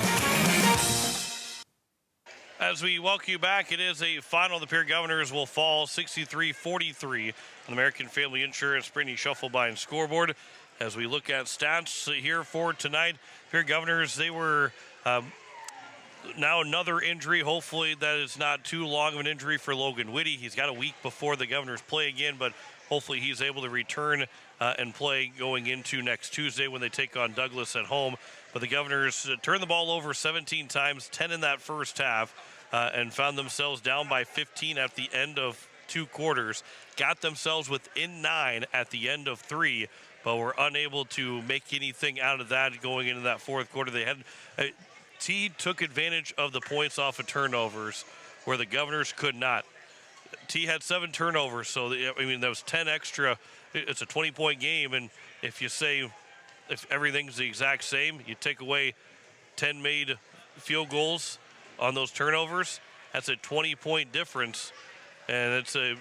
As we welcome you back, it is a final. The Pierre Governors will fall 63-43 on American Family Insurance Brittany Shufflebind scoreboard. As we look at stats here for tonight, Pierre Governors, they were now another injury. Hopefully that is not too long of an injury for Logan Whitty. He's got a week before the Governors play again, but hopefully he's able to return and play going into next Tuesday when they take on Douglas at home. But the Governors turned the ball over 17 times, 10 in that first half, and found themselves down by 15 at the end of 2 quarters. Got themselves within 9 at the end of 3, but were unable to make anything out of that going into that fourth quarter. They had T took advantage of the points off of turnovers where the Governors could not. T had 7 turnovers, so that was 10 extra. It's a 20-point game, and if you say if everything's the exact same, you take away 10 made field goals on those turnovers, that's a 20-point difference, and it's a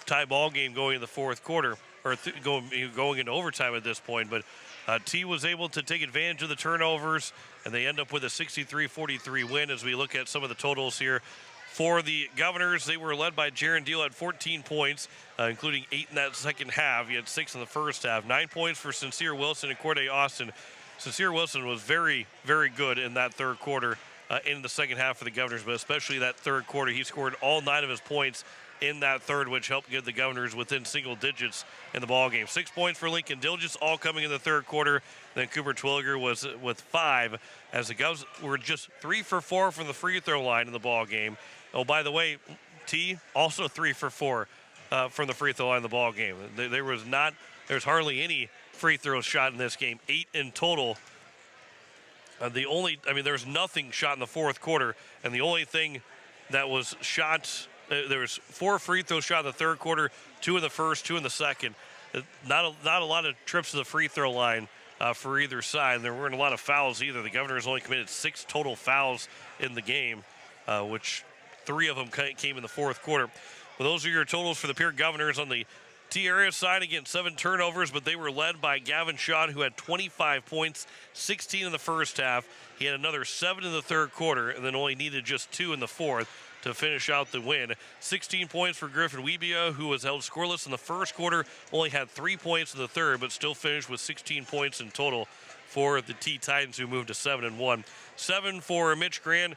tie ball game going in the fourth quarter, or going into overtime at this point. But T was able to take advantage of the turnovers, and they end up with a 63-43 win. As we look at some of the totals here for the Governors, they were led by Jaron Deal at 14 points, including 8 in that second half. He had 6 in the first half. 9 points for Sincere Wilson and Corday Austin. Sincere Wilson was very, very good in that third quarter. In the second half for the Governors, but especially that third quarter. He scored all 9 of his points in that third, which helped get the Governors within single digits in the ball game. 6 points for Lincoln Dilgis, all coming in the third quarter. Then Cooper Twilliger was with 5, as the Govs were just 3 for 4 from the free throw line in the ball game. Oh, by the way, T also 3 for 4 from the free throw line in the ball game. There's hardly any free throws shot in this game. 8 in total there was nothing shot in the fourth quarter, and the only thing that was shot, there was 4 free throws shot in the third quarter, 2 in the first, 2 in the second. Not a lot of trips to the free throw line for either side. There weren't a lot of fouls either. The Governors only committed 6 total fouls in the game, which 3 of them came in the fourth quarter. Well, those are your totals for the Pierre Governors. On the T area side, again, 7 turnovers, but they were led by Gavin Shaw, who had 25 points, 16 in the first half. He had another 7 in the third quarter, and then only needed just 2 in the fourth to finish out the win. 16 points for Griffin Wiebia, who was held scoreless in the first quarter, only had 3 points in the third, but still finished with 16 points in total for the T-Titans, who moved to 7-1. 7 for Mitch Grand,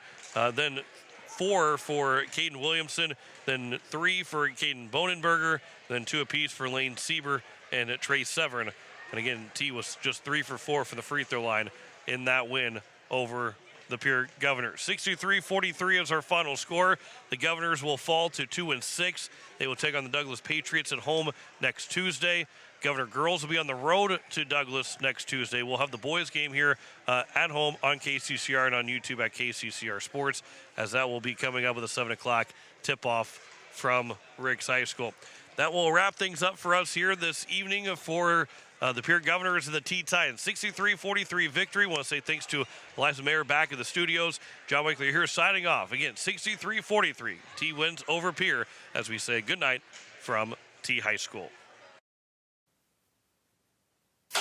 then 4 for Caden Williamson, then 3 for Caden Bonenberger, then 2 apiece for Lane Sieber and Trey Severin. And again, T was just 3 for 4 from the free throw line in that win over the Pierre Governors. 63-43 is our final score. The Governors will fall to 2-6. They will take on the Douglas Patriots at home next Tuesday. Governor girls will be on the road to Douglas next Tuesday. We'll have the boys game here at home on KCCR and on YouTube at KCCR Sports, as that will be coming up with a 7 o'clock tip-off from Riggs High School. That will wrap things up for us here this evening for the Pierre Governors and the T-Titans. 63-43 victory. Want to say thanks to Eliza Mayer back in the studios. John Wakely here signing off. Again, 63-43. T wins over Pierre as we say goodnight from T High School.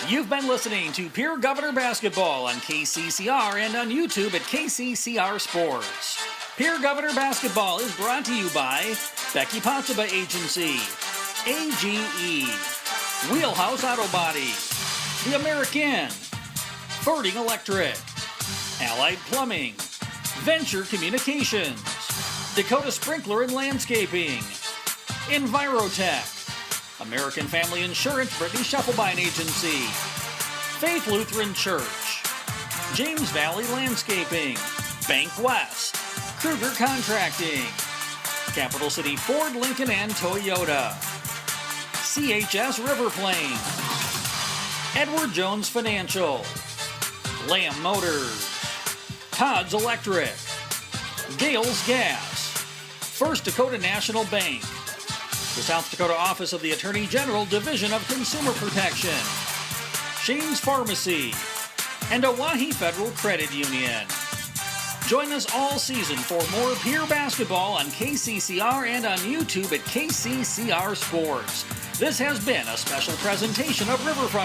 You've been listening to Pierre Governor Basketball on KCCR and on YouTube at KCCR Sports. Pierre Governor Basketball is brought to you by Becky Potsuba Agency, AGE, Wheelhouse Auto Body, The American, Fording Electric, Allied Plumbing, Venture Communications, Dakota Sprinkler and Landscaping, Envirotech, American Family Insurance, Brittany Scheffelbein Agency, Faith Lutheran Church, James Valley Landscaping, Bank West, Kruger Contracting, Capital City Ford, Lincoln, and Toyota, CHS River Plain, Edward Jones Financial, Lamb Motors, Todd's Electric, Gales Gas, First Dakota National Bank, the South Dakota Office of the Attorney General, Division of Consumer Protection, Shane's Pharmacy, and Owyhee Federal Credit Union. Join us all season for more Pierre basketball on KCCR and on YouTube at KCCR Sports. This has been a special presentation of Riverfront